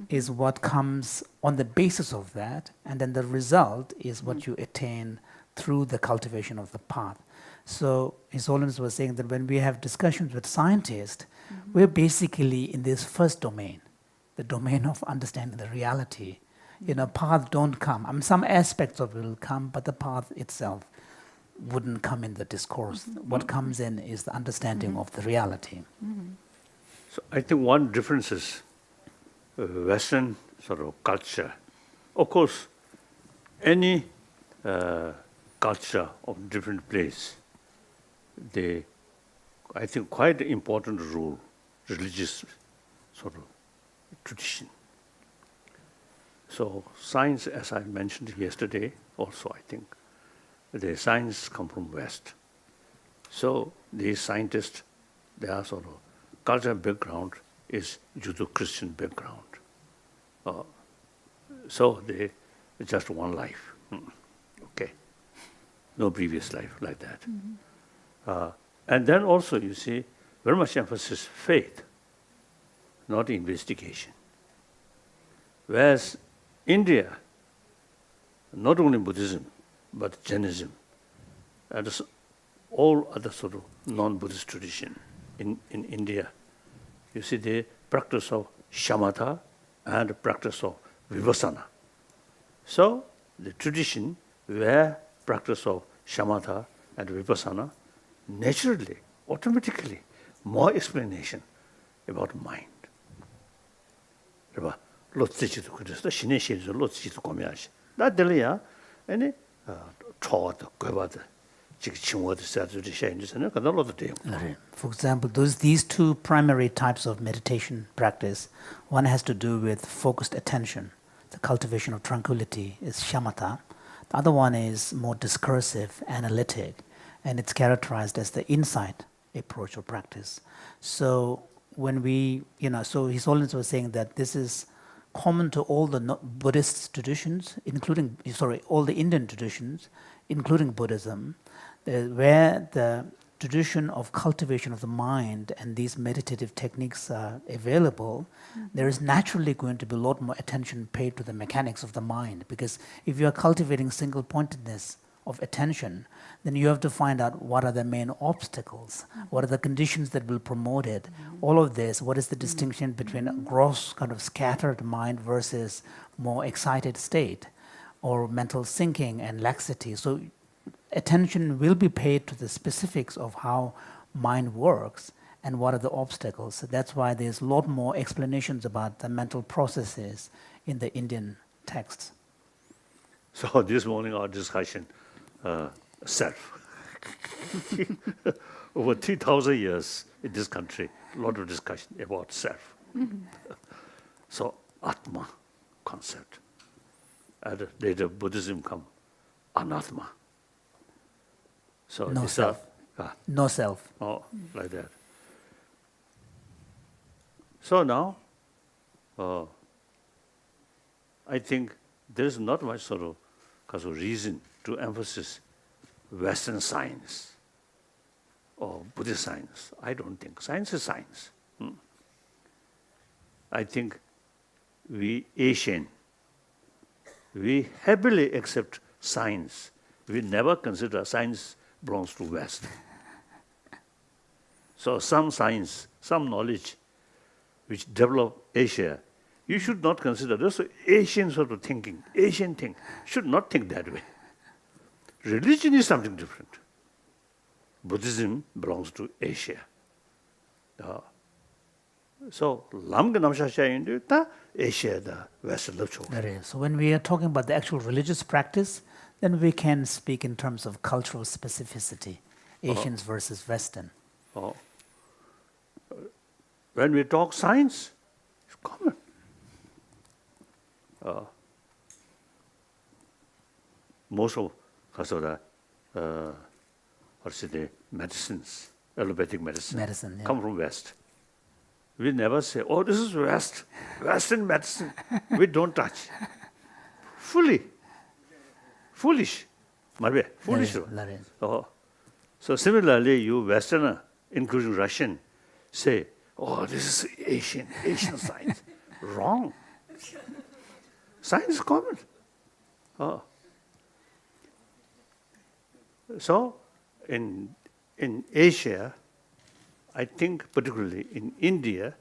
[SPEAKER 3] is what comes on the basis of that, and then the result is what you attain through the cultivation of the path. So His Holiness was saying that when we have discussions with scientists, we're basically in this first domain, the domain of understanding the reality. Path don't come. Some aspects of it will come, but the path itself wouldn't come in the discourse. What comes in is the understanding of the reality.
[SPEAKER 4] So I think one difference is Western sort of culture. Of course, any culture of different place, I think quite an important role, religious sort of tradition. So science, as I mentioned yesterday, also I think the science come from West. So these scientists, their sort of cultural background is Judeo-Christian background. So they just one life. Okay, no previous life like that. And then also you see very much emphasis faith, not investigation. Whereas India, not only Buddhism, but Jainism, and all other sort of non-Buddhist tradition in India, you see the practice of shamatha and the practice of vipassana. So the tradition where practice of shamatha and vipassana, naturally, automatically, more explanation about mind.
[SPEAKER 3] For example, these two primary types of meditation practice, one has to do with focused attention. The cultivation of tranquility is shamatha. The other one is more discursive, analytic, and it's characterized as the insight approach or practice. So when we, so His Holiness was saying that this is common to all the Buddhist traditions, all the Indian traditions, including Buddhism, where the tradition of cultivation of the mind and these meditative techniques are available, there is naturally going to be a lot more attention paid to the mechanics of the mind. Because if you are cultivating single-pointedness of attention, then you have to find out what are the main obstacles, what are the conditions that will promote it. All of this, what is the distinction between a gross kind of scattered mind versus more excited state, or mental sinking and laxity. So attention will be paid to the specifics of how mind works and what are the obstacles. So that's why there's a lot more explanations about the mental processes in the Indian texts.
[SPEAKER 4] So this morning our discussion, self. Over 3,000 years in this country, a lot of discussion about self. So Atma concept. And later Buddhism come, Anatma. So
[SPEAKER 3] No self. No self.
[SPEAKER 4] Oh, like that. So now, I think there is not much sort of reason to emphasize Western science or Buddhist science. I don't think. Science is science. I think we Asian, we happily accept science. We never consider science belongs to West. So some science, some knowledge which develop Asia, you should not consider this Asian sort of thinking, Asian thing. Should not think that way. Religion is something different. Buddhism belongs to Asia. So Lam Namsha ta Asia the West love.
[SPEAKER 3] So when we are talking about the actual religious practice, then we can speak in terms of cultural specificity, Asians versus Western.
[SPEAKER 4] When we talk science, it's common. Most of the medicines, allopathic medicine
[SPEAKER 3] Yeah.
[SPEAKER 4] come from West. We never say, oh, this is West, Western medicine. We don't touch. Foolish. Marbe, foolish. So similarly, you Westerner, including Russian, say, oh, this is Asian science. Wrong. Science is common. So in Asia, I think particularly in India,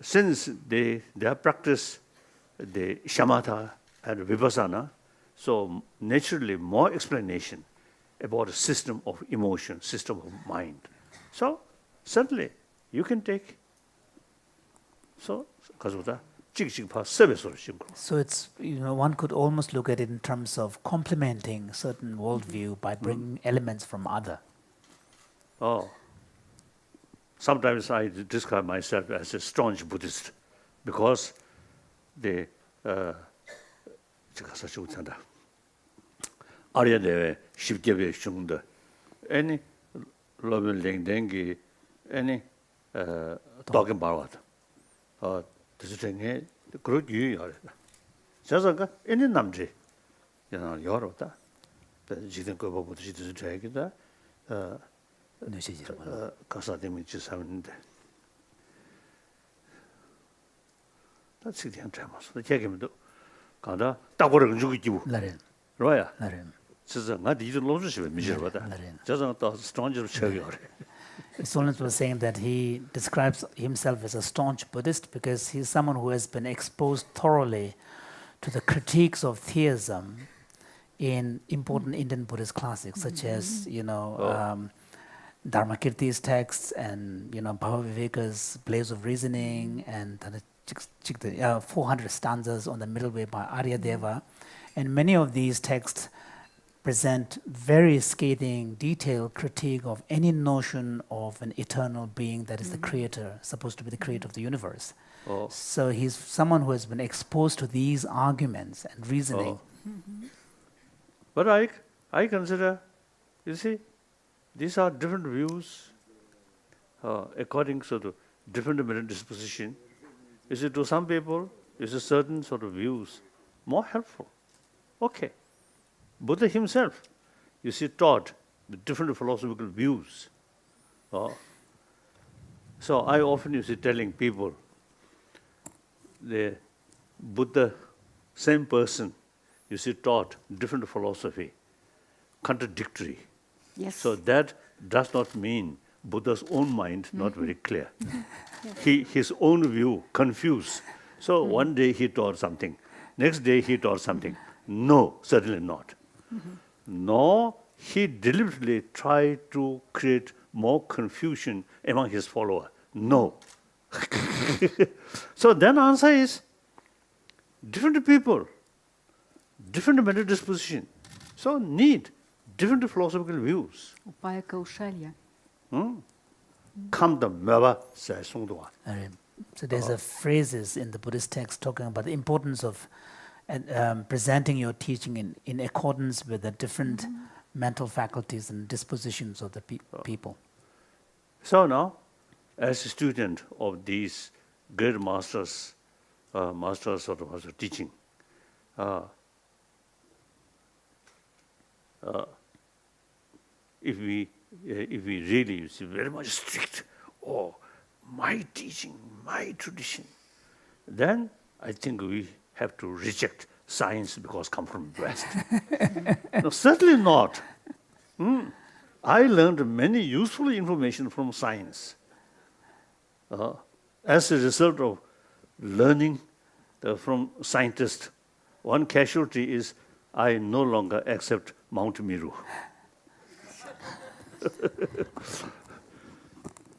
[SPEAKER 4] since they have practiced the shamatha and vipassana, so naturally more explanation about a system of emotion, system of mind. So certainly you can take. So
[SPEAKER 3] So it's, one could almost look at it in terms of complementing certain worldview by bringing elements from other.
[SPEAKER 4] Sometimes I describe myself as a staunch Buddhist because the Arya Deve Shivjeve Shungda, any Loveling Dengi, any talking about this thing, the group you are. Jazaga, any Namji, Yorota, the Jitan Kobo, the Jitan Dragida. Kasadimi Chisavinde. That's it, Tramas. The check him to Kada, Tawar Jukibu. Roya. Says not even logic with Mijavata. Doesn't a stronger cherry.
[SPEAKER 3] Solens was saying that he describes himself as a staunch Buddhist because he's someone who has been exposed thoroughly to the critiques of theism in important Indian Buddhist classics, such as, Dharmakirti's texts and Bhava Viveka's Blaze of Reasoning and 400 stanzas on the middle way by Aryadeva. And many of these texts present very scathing, detailed critique of any notion of an eternal being that is the creator, supposed to be the creator of the universe. So he's someone who has been exposed to these arguments and reasoning.
[SPEAKER 4] But I consider, you see, these are different views according to different mental disposition. You see, to some people, is a certain sort of views more helpful. Okay. Buddha himself, you see, taught the different philosophical views. So I often used to telling people, the Buddha, same person, you see, taught different philosophy, contradictory.
[SPEAKER 2] Yes.
[SPEAKER 4] So that does not mean Buddha's own mind not very clear. His own view confused. So one day he taught something, next day he taught something. No, certainly not. Nor he deliberately tried to create more confusion among his followers. No. So then answer is, different people, different mental disposition, so need different philosophical views.
[SPEAKER 2] Upaya Kaushalya.
[SPEAKER 4] Come the meva say sungdwa.
[SPEAKER 3] So there's a phrases in the Buddhist text talking about the importance of presenting your teaching in accordance with the different mental faculties and dispositions of the people.
[SPEAKER 4] So now, as a student of these great masters, masters sort of also teaching. If we really you see, very much strict, oh, my teaching, my tradition, then I think we have to reject science because come from West. No, certainly not. I learned many useful information from science. As a result of learning from scientists, one casualty is I no longer accept Mount Meru.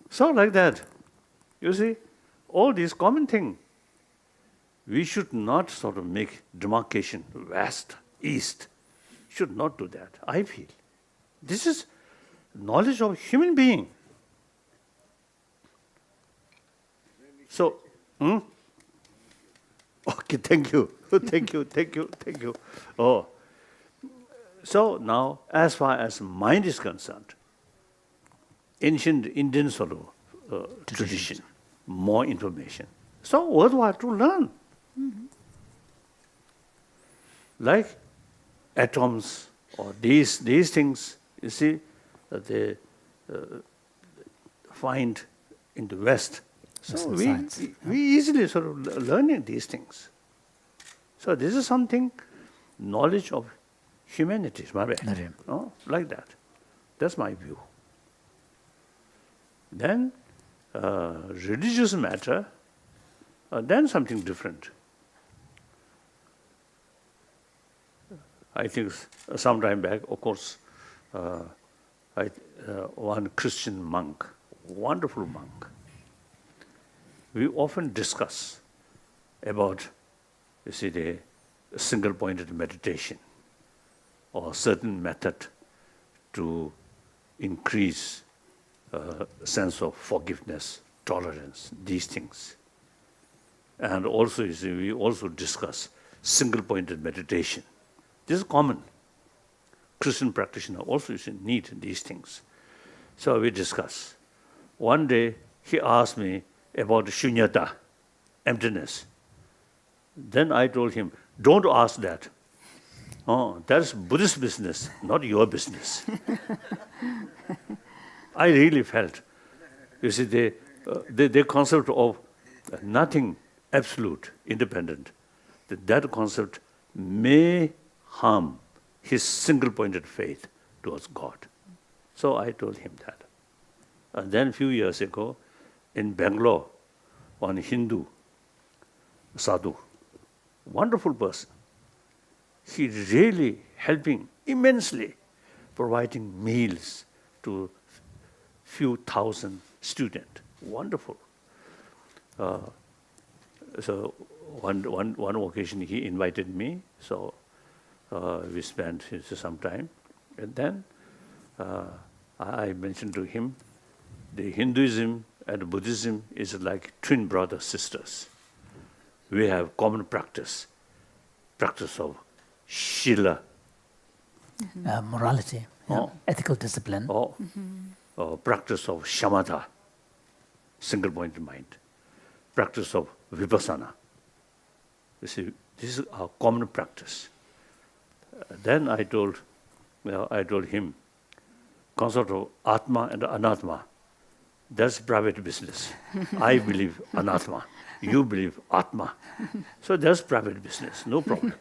[SPEAKER 4] So like that, you see, all these common things, we should not sort of make demarcation west, east. Should not do that, I feel. This is knowledge of human being. So, okay, thank you. Thank you. Oh, so now, as far as mind is concerned, ancient Indian sort of tradition, more information. So worthwhile to learn. Like atoms or these things, you see, that they find in the West. So we easily sort of learning these things. So this is something, knowledge of humanity, like that. That's my view. Then religious matter, then something different. I think some time back, of course, one Christian monk, wonderful monk, we often discuss about, you see, the single-pointed meditation or certain method to increase sense of forgiveness, tolerance, these things. And also, you see, we also discuss single-pointed meditation. This is common. Christian practitioners also, you see, need these things. So we discuss. One day, he asked me about shunyata, emptiness. Then I told him, don't ask that. Oh, that's Buddhist business, not your business. I really felt, you see, the concept of nothing absolute, independent, that concept may harm his single-pointed faith towards God. So I told him that. And then a few years ago, in Bangalore, one Hindu sadhu, wonderful person, he really helping immensely, providing meals to few thousand students. Wonderful. So one occasion he invited me, so we spent some time. And then I mentioned to him, the Hinduism and Buddhism is like twin brothers, sisters. We have common practice of shila.
[SPEAKER 3] Morality, ethical discipline.
[SPEAKER 4] Practice of shamatha, single-pointed mind. Practice of vipassana. You see, this is our common practice. Then I told him, concept of atma and anatma, that's private business. I believe anatma, you believe atma. So that's private business, no problem.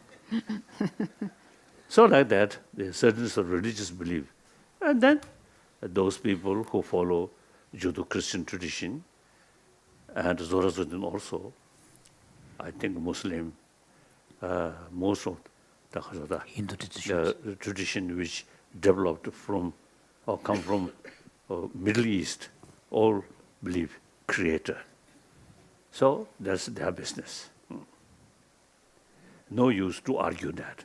[SPEAKER 4] So like that, there's certain sort of religious belief. And then those people who follow Judeo-Christian tradition, and Zoroastrian also, I think Muslim, most of the
[SPEAKER 3] Hindu
[SPEAKER 4] tradition which developed from or come from Middle East, all believe Creator. So that's their business. No use to argue that.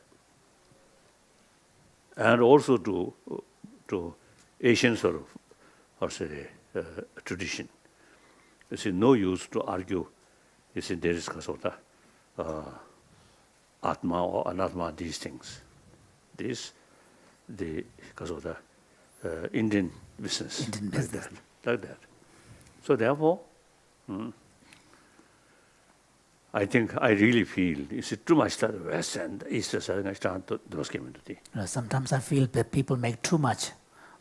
[SPEAKER 4] And also to Asian sort of, or say, tradition. You see, no use to argue. You see, there is kasota, atma or anatma, these things. This, the kasota, Indian business.
[SPEAKER 3] Indian business.
[SPEAKER 4] Like that. So therefore, I think I really feel it's too much that West and East is those came into the.
[SPEAKER 3] Sometimes I feel that people make too much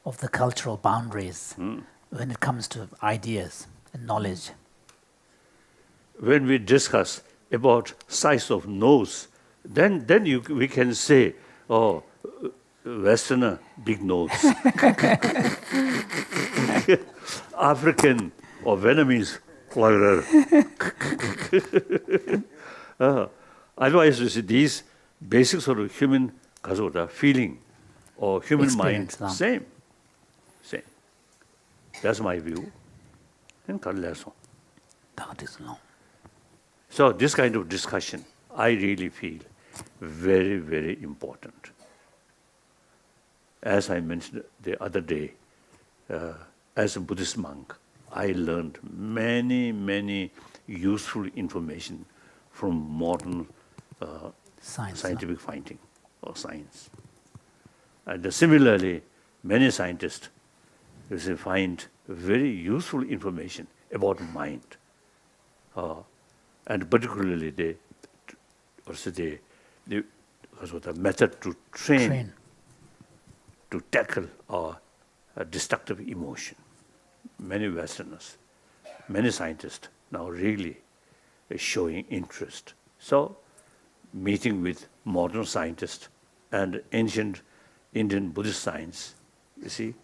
[SPEAKER 3] of the cultural boundaries when it comes to ideas and knowledge.
[SPEAKER 4] When we discuss about size of nose, then we can say, oh, Westerner, big nose. African or Vietnamese, like that. Otherwise, you see, these basic sort of human feeling or human mind,
[SPEAKER 3] Experience,
[SPEAKER 4] same. That's my view. And
[SPEAKER 3] That is long.
[SPEAKER 4] so this kind of discussion, I really feel very, very important. As I mentioned the other day, as a Buddhist monk, I learned many, many useful information from modern scientific finding or science. And similarly, many scientists find very useful information about mind. And particularly the method to train. To tackle our destructive emotion. Many Westerners, many scientists now really are showing interest. So, meeting with modern scientists and ancient Indian Buddhist science, you see,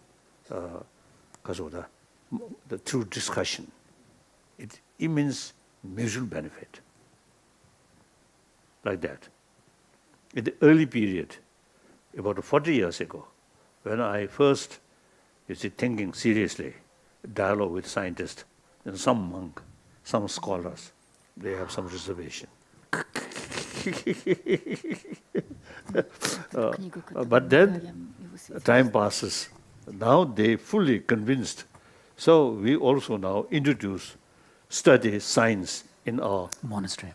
[SPEAKER 4] because of the true discussion, it immense mutual benefit. Like that. In the early period, about 40 years ago, when I first, thinking seriously, dialogue with scientists, and some monk, some scholars, they have some reservation. But then time passes. Now they fully convinced. So we also now introduce study science in our
[SPEAKER 3] monastery,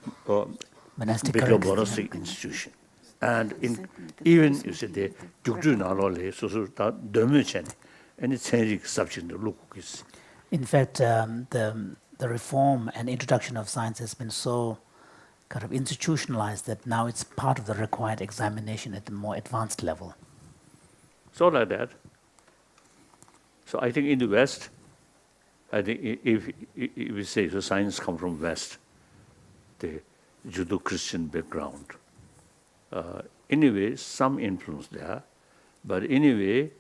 [SPEAKER 4] monastic monastery institution. And even you say the subject is.
[SPEAKER 3] In fact, the reform and introduction of science has been so kind of institutionalized that now it's part of the required examination at the more advanced level.
[SPEAKER 4] So like that. So I think in the West, I think if we say so science comes from West, the Judeo-Christian background. Anyway, some influence there, but anyway,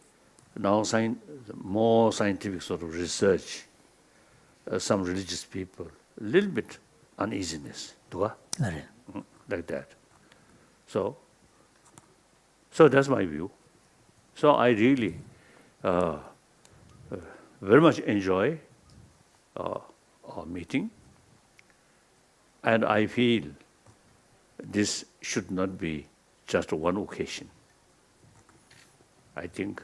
[SPEAKER 4] now more scientific sort of research, some religious people, a little bit uneasiness, like that. So that's my view. So I really very much enjoy our meeting, and I feel this should not be just one occasion. I think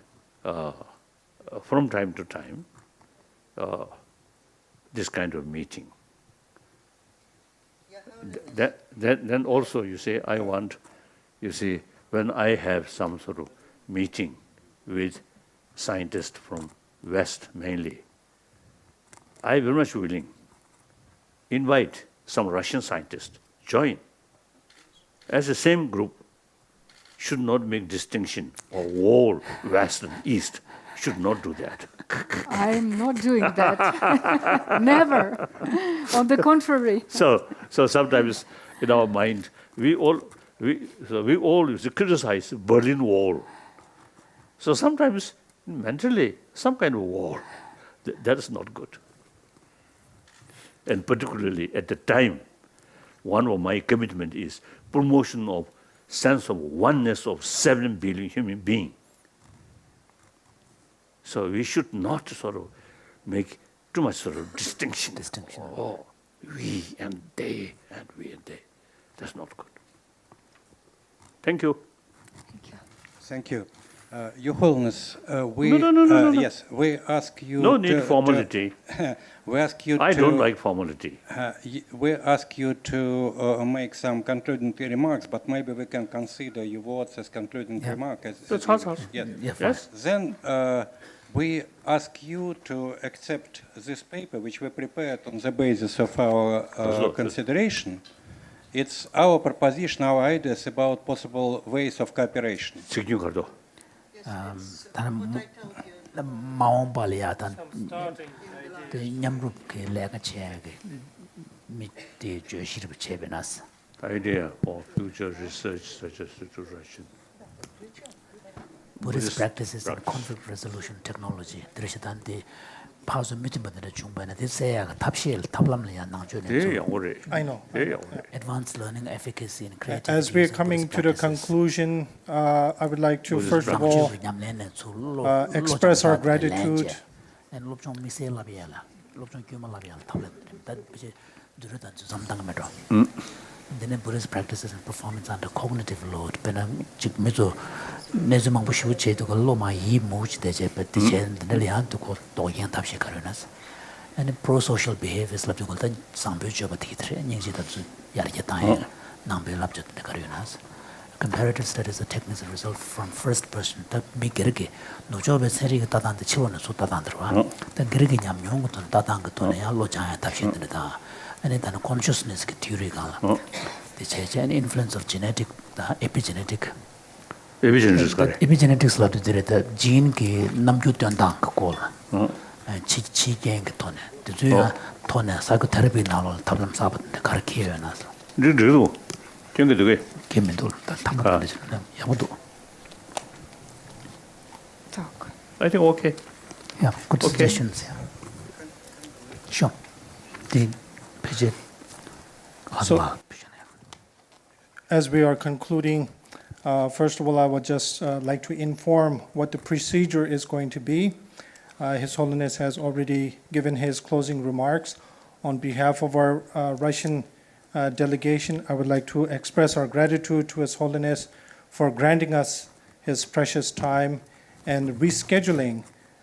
[SPEAKER 4] from time to time, this kind of meeting. Then also you say, I want, when I have some sort of meeting with scientists from West mainly, I very much willing invite some Russian scientists, join. As the same group, should not make distinction or wall, West and East, should not do that.
[SPEAKER 2] I'm not doing that. Never. On the contrary.
[SPEAKER 4] So sometimes in our mind, we all criticize Berlin Wall. So sometimes mentally, some kind of wall, that is not good. And particularly at the time, one of my commitment is promotion of sense of oneness of 7 billion human beings. So we should not sort of make too much sort of distinction. Oh, we and they, and we and they. That's not good. Thank you.
[SPEAKER 1] Thank you. Your Holiness, we
[SPEAKER 4] No.
[SPEAKER 1] yes, we ask you.
[SPEAKER 4] No need formality.
[SPEAKER 1] We ask you.
[SPEAKER 4] I don't like formality.
[SPEAKER 1] We ask you to make some concluding remarks, but maybe we can consider your words as concluding remarks.
[SPEAKER 4] Yes.
[SPEAKER 1] Then we ask you to accept this paper, which we prepared on the basis of our consideration, it's our proposition, our ideas about possible ways of cooperation.
[SPEAKER 4] 직중 가도.
[SPEAKER 3] 다른 마음발이야 단 냠룹 그 내가 제게 밑에 조시를 제베나스.
[SPEAKER 4] Idea of future research such as situation.
[SPEAKER 3] Buddhist practices and conflict resolution technology. 드르시단데 파우스 미팅받는 중반에 대세야가 탑실 탑람이야 나중에.
[SPEAKER 4] 예, 영어래.
[SPEAKER 5] I know.
[SPEAKER 4] 예, 영어래.
[SPEAKER 3] Advanced learning efficacy and creativity.
[SPEAKER 5] As we're coming to the conclusion, I would like to first of all express our gratitude
[SPEAKER 3] and lobjong miselabiela lobjong kyumalabiela tablet that bije durudan zamdangmedo then Buddhist practices and performance under cognitive load bena jigmezo nezumang bushu chedo loma yi moch deje petichen nelian to ko doyen tabshi karunas and pro social behaviors labjo golta sambe joba titre nyingji tabsu yarje tai nambe labjo de karunas. Comparative studies are techniques that result from first person. That me gerge no job series 다단데 치원은 소 다단들와. 단 gerge 냠용 것도 다단 것도 야 로자야 답신들다. and then consciousness 그 theory가. The change and influence of genetic, the epigenetic.
[SPEAKER 4] Epigenetics 그래.
[SPEAKER 3] Epigenetics 라도 들었다. gene 그 남규된다 그걸. 치치갱 돈에. 그래야 돈에 사이코테라피 나올 답람 사봤는데 가르쳐야 나서.
[SPEAKER 4] 르르도 경게 되게
[SPEAKER 3] 개면도 다 탐구하는 야무도.
[SPEAKER 2] Так.
[SPEAKER 4] I think okay.
[SPEAKER 3] Yeah, good
[SPEAKER 4] Okay.
[SPEAKER 3] suggestions. Yeah. Sure. The page.
[SPEAKER 5] So- As we are concluding, first of all, I would just like to inform what the procedure is going to be. His Holiness has already given his closing remarks. On behalf of our Russian delegation, I would like to express our gratitude to His Holiness for granting us his precious time and rescheduling.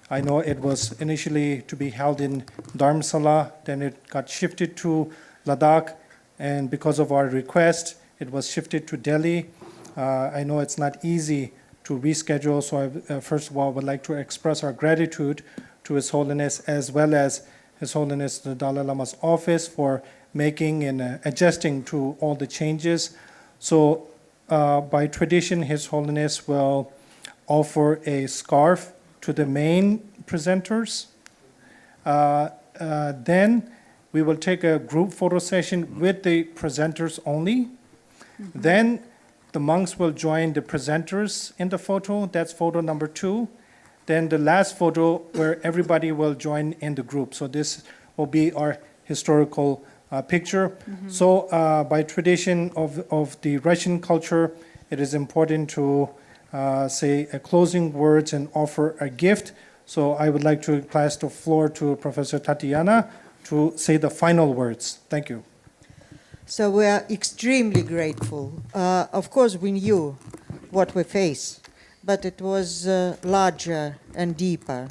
[SPEAKER 5] I know it was initially to be held in Dharamsala, then it got shifted to Ladakh, and because of our request, it was shifted to Delhi. I know it's not easy to reschedule, so I first of all would like to express our gratitude to His Holiness as well as His Holiness the Dalai Lama's office for making and adjusting to all the changes. So by tradition, His Holiness will offer a scarf to the main presenters. Then we will take a group photo session with the presenters only. Then the monks will join the presenters in the photo. That's photo number 2. Then the last photo where everybody will join in the group. So this will be our historical picture. So by tradition of the Russian culture, it is important to say a closing words and offer a gift. So I would like to pass the floor to Professor Tatiana to say the final words. Thank you.
[SPEAKER 6] So we are extremely grateful. Of course, we knew what we face, but it was larger and deeper.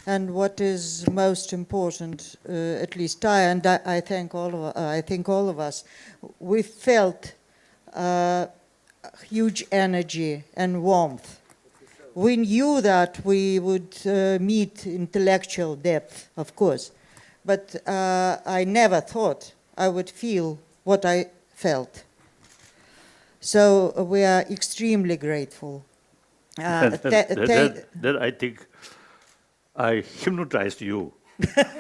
[SPEAKER 6] And what is most important, at least I think all of us, we felt huge energy and warmth. We knew that we would meet intellectual depth, of course, but I never thought I would feel what I felt. So we are extremely grateful.
[SPEAKER 4] That I think I hypnotized you.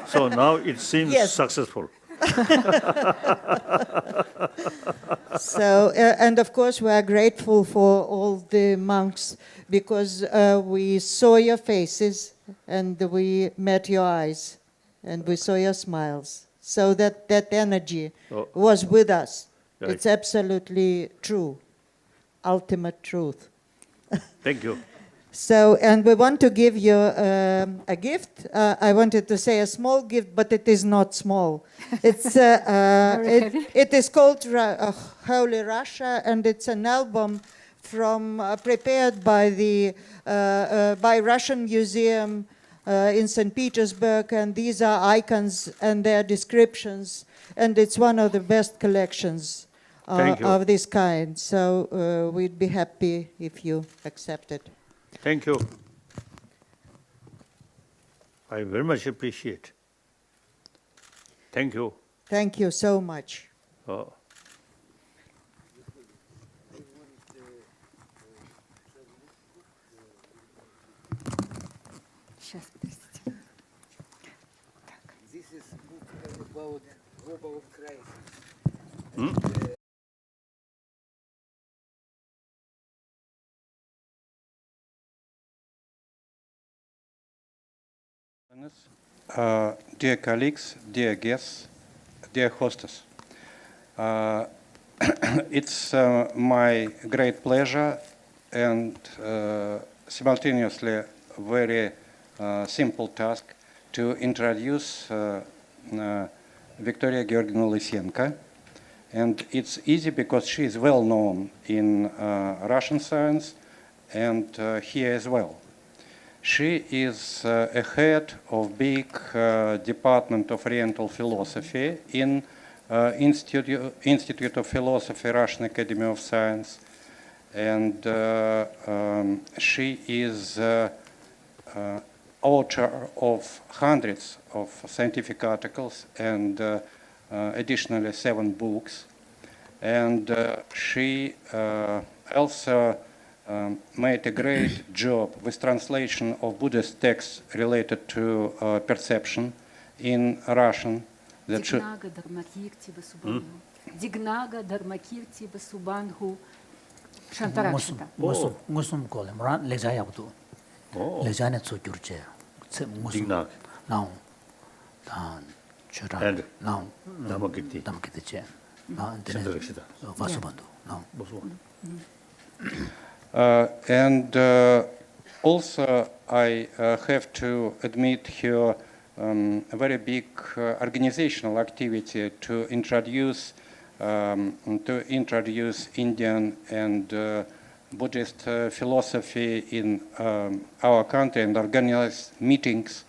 [SPEAKER 4] So now it seems
[SPEAKER 6] Yes.
[SPEAKER 4] successful.
[SPEAKER 6] So, and of course, we are grateful for all the monks because we saw your faces and we met your eyes and we saw your smiles. So that energy
[SPEAKER 4] Oh.
[SPEAKER 6] was with us.
[SPEAKER 4] Right.
[SPEAKER 6] It's absolutely true, ultimate truth.
[SPEAKER 4] Thank you.
[SPEAKER 6] So, and we want to give you a gift. I wanted to say a small gift, but it is not small. It's
[SPEAKER 2] heavy.
[SPEAKER 6] it is called Holy Russia, and it's an album from prepared by the by Russian Museum in St. Petersburg, and these are icons and their descriptions, and it's one of the best collections
[SPEAKER 4] Thank you.
[SPEAKER 6] of this kind. So we'd be happy if you accept it.
[SPEAKER 4] Thank you. I very much appreciate. Thank you.
[SPEAKER 6] Thank you so much.
[SPEAKER 7] about Christ.
[SPEAKER 1] Dear colleagues, dear guests, dear hostess, it's my great pleasure and simultaneously very simple task to introduce Victoria Georgievna Lysenko. And it's easy because she is well known in Russian science and here as well. She is a head of big Department of Oriental Philosophy in Institute of Philosophy, Russian Academy of Science. And she is author of hundreds of scientific articles and additionally 7 books. And she also made a great job with translation of Buddhist texts related to perception in Russian.
[SPEAKER 2] Dignaga Dharmakirti Vasubandhu. Dignaga Dharmakirti Vasubandhu Shantarakshita.
[SPEAKER 3] ngusum kole moran leja yabdu leja ne tsu gyurche ngusum
[SPEAKER 4] Dignaga.
[SPEAKER 3] now dan chura
[SPEAKER 4] And
[SPEAKER 3] now
[SPEAKER 4] Damakiti.
[SPEAKER 3] damkitiche now
[SPEAKER 4] Shantarakshita.
[SPEAKER 3] vasubandhu now
[SPEAKER 1] And also I have to admit here a very big organizational activity to introduce Indian and Buddhist philosophy in our country and organize meetings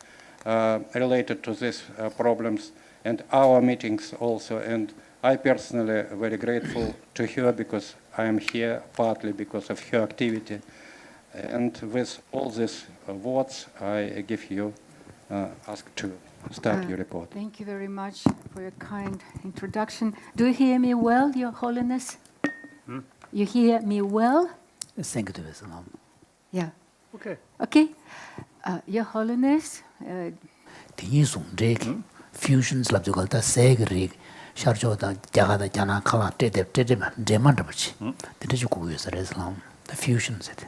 [SPEAKER 1] related to these problems and our meetings also. And I personally very grateful to her because I am here partly because of her activity. And with all these words, I give you ask to start your report.
[SPEAKER 2] Thank you very much for your kind introduction. Do you hear me well, Your Holiness? You hear me well?
[SPEAKER 3] thank you to now
[SPEAKER 2] Yeah.
[SPEAKER 4] Okay.
[SPEAKER 2] Okay. Your Holiness,
[SPEAKER 3] tinyi sung de fusions lab jogal ta segri sharjo da jaga da jana khala te de man de man da bachi de ju ku yesa islam the fusions it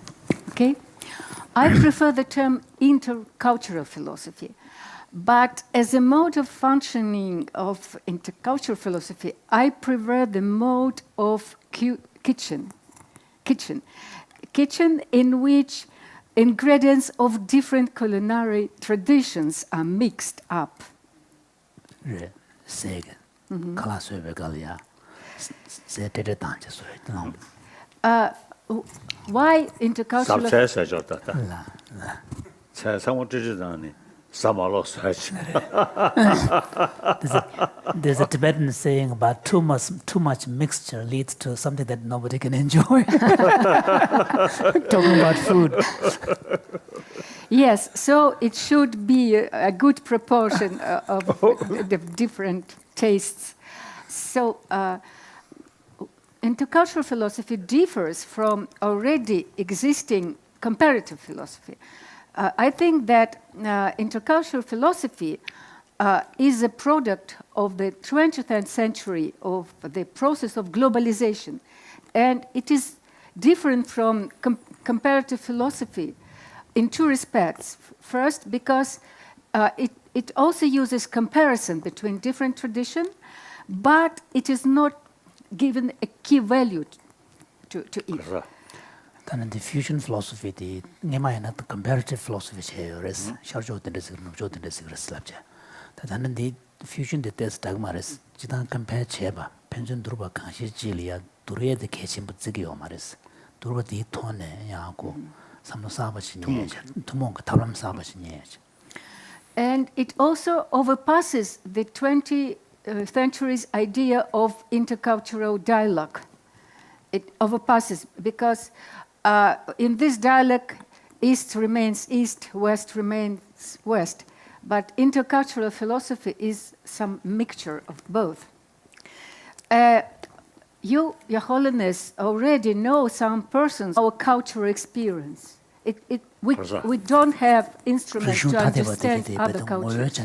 [SPEAKER 2] okay? I prefer the term intercultural philosophy, but as a mode of functioning of intercultural philosophy, I prefer the mode of kitchen in which ingredients of different culinary traditions are mixed up.
[SPEAKER 3] re seg kala so be galia se te de tan so no
[SPEAKER 2] Why intercultural?
[SPEAKER 4] Sabchaya sajota.
[SPEAKER 3] la
[SPEAKER 4] Chaya samwa tijidani. Samalo saj.
[SPEAKER 3] there's a Tibetan saying about too much mixture leads to something that nobody can enjoy. Talking about food.
[SPEAKER 2] Yes, so it should be a good proportion of the different tastes. So intercultural philosophy differs from already existing comparative philosophy. I think that intercultural philosophy is a product of the 20th century of the process of globalization. And it is different from comparative philosophy in 2 respects. First, because it also uses comparison between different traditions, but it is not given a key value to it.
[SPEAKER 3] Then the fusion philosophy, the comparative philosophy, Sharjo the Slabja. Then the fusion the test dogmaris, Jitan compare Cheba, Pension Druba Kanshi Gilia, Duria the Kachin Butzigi Omaris, Durba di Tone, Yago, Samosabach in Tumonga, Talam Sabach in
[SPEAKER 2] And it also overpasses the 20th century's idea of intercultural dialogue. It overpasses because in this dialogue, East remains East, West remains West. But intercultural philosophy is some mixture of both. You, Your Holiness, already know some persons, our cultural experience. We don't have instruments to understand other cultures.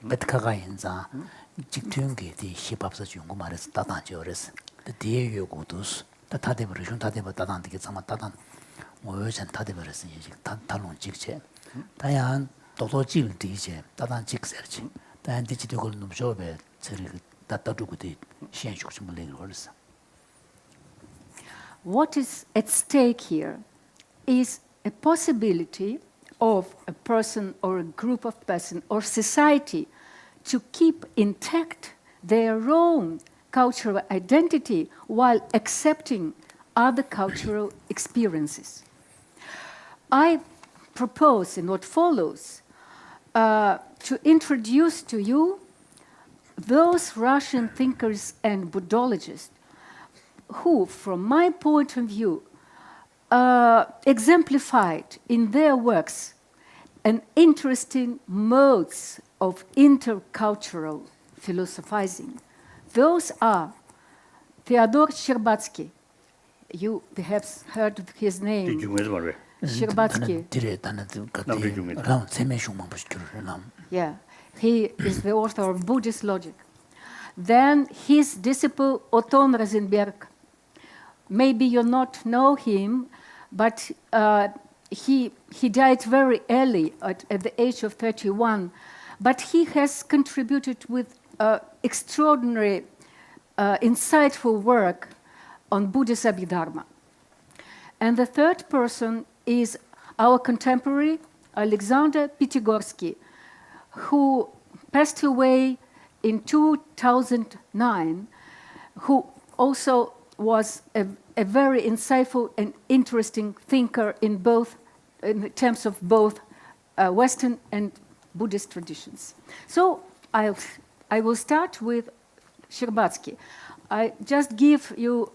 [SPEAKER 3] betkaga inza jiktyungi di hipapsa jungu mares tatan jores the die yogutus the tade version tade tatan dige sama tatan moyojan tade version yik talon jikche tayan todo jil dije tatan jikserchi tayan digital numjobe tseri tatadugu di shenshukchum legors.
[SPEAKER 2] What is at stake here is a possibility of a person or a group of persons or society to keep intact their own cultural identity while accepting other cultural experiences. I propose in what follows to introduce to you those Russian thinkers and Buddhologists who, from my point of view, exemplified in their works an interesting modes of intercultural philosophizing. Those are Fyodor Shcherbatsky. You perhaps heard of his name. Shcherbatsky. Yeah, he is the author of Buddhist Logic. Then his disciple Oton Rosenberg. Maybe you not know him, but he died very early at the age of 31. But he has contributed with extraordinary, insightful work on Buddhist Abhidharma. And the third person is our contemporary, Alexander Pitigorsky, who passed away in 2009, who also was a very insightful and interesting thinker in terms of both Western and Buddhist traditions. So I will start with Shcherbatsky. I just give you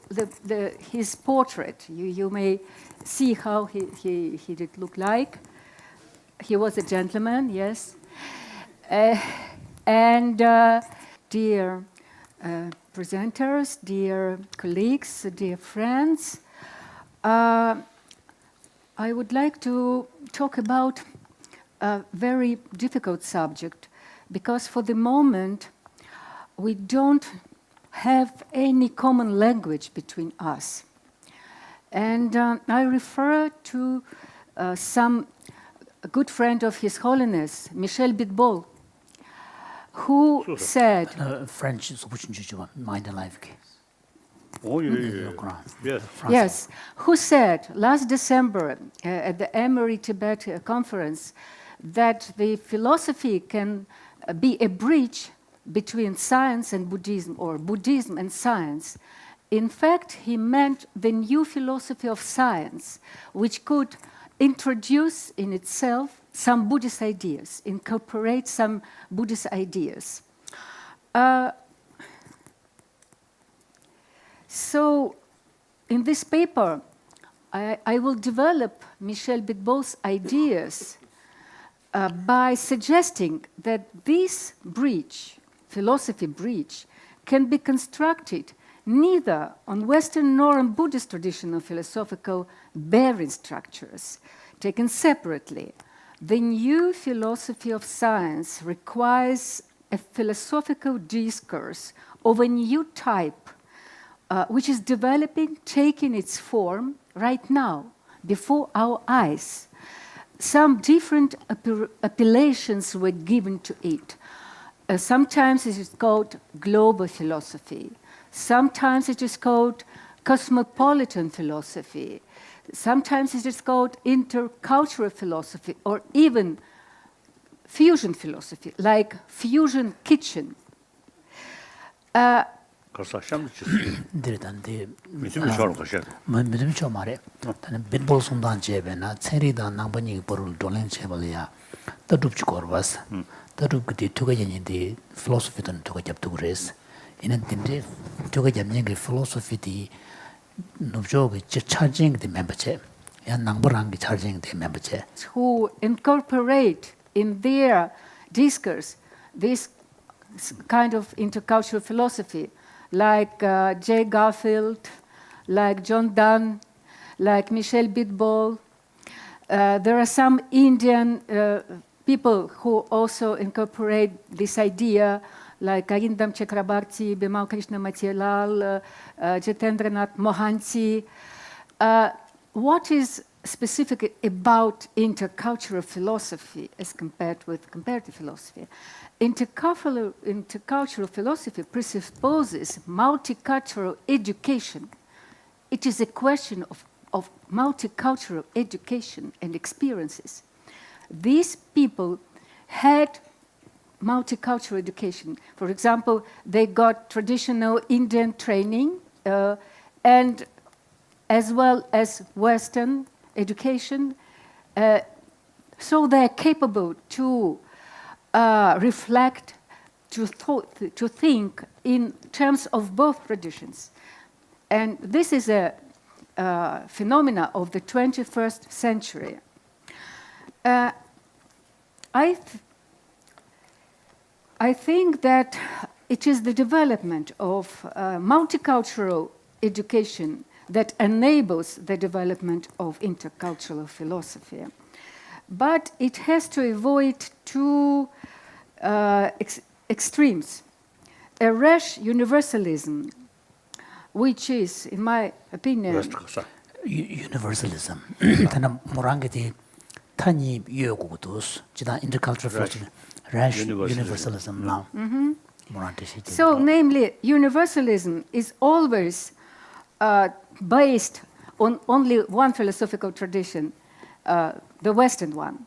[SPEAKER 2] his portrait. You may see how he did look like. He was a gentleman, yes. And dear presenters, dear colleagues, dear friends, I would like to talk about a very difficult subject because for the moment we don't have any common language between us. And I refer to a good friend of His Holiness, Michel Bitbol, who said,
[SPEAKER 3] French mind and life.
[SPEAKER 4] Oh, yeah. Yes.
[SPEAKER 2] yes, who said last December at the Emory Tibet conference that the philosophy can be a bridge between science and Buddhism, or Buddhism and science. In fact, he meant the new philosophy of science, which could introduce in itself some Buddhist ideas, incorporate some Buddhist ideas. So in this paper, I will develop Michel Bitbol's ideas by suggesting that this bridge, philosophy bridge, can be constructed neither on Western nor on Buddhist traditional philosophical bearing structures, taken separately. The new philosophy of science requires a philosophical discourse of a new type, which is developing, taking its form right now, before our eyes. Some different appellations were given to it. Sometimes it is called global philosophy. Sometimes it is called cosmopolitan philosophy. Sometimes it is called intercultural philosophy, or even fusion philosophy, like fusion kitchen.
[SPEAKER 3] 믿음이 좀 말해. 나는 빈볼 순간 제베나 체리다 남번이 버를 돌렌 제발이야. 더럽지 거버스. 더럽게 두가jen인데 필로소피든 두가 잡도 그랬어. 이는 근데 두가 잡는 게 필로소피디 노조가 charging the membership. 야 남버랑 게 charging the membership.
[SPEAKER 2] Who incorporate in their discourse this kind of intercultural philosophy, like J. Garfield, like John Donne, like Michel Bitbol. There are some Indian people who also incorporate this idea, like Arindam Chakrabarti, Bimal Krishnamurti, Jitendranath Mohanty. What is specific about intercultural philosophy as compared with comparative philosophy? Intercultural philosophy presupposes multicultural education. It is a question of multicultural education and experiences. These people had multicultural education. For example, they got traditional Indian training and as well as Western education. So they're capable to reflect, to think in terms of both traditions. And this is a phenomena of the 21st century. I think that it is the development of multicultural education that enables the development of intercultural philosophy. But it has to avoid two extremes. A rash universalism, which is, in my opinion,
[SPEAKER 3] universalism. Tana morangati tani yogudos, jida intercultural philosophy, rash universalism now.
[SPEAKER 2] So, namely, universalism is always based on only one philosophical tradition, the Western one.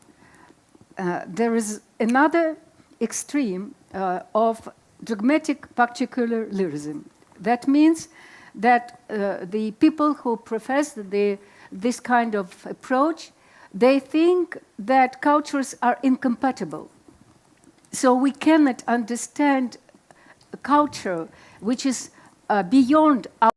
[SPEAKER 2] There is another extreme of dogmatic particularism. That means that the people who profess this kind of approach, they think that cultures are incompatible. So we cannot understand a culture which is beyond our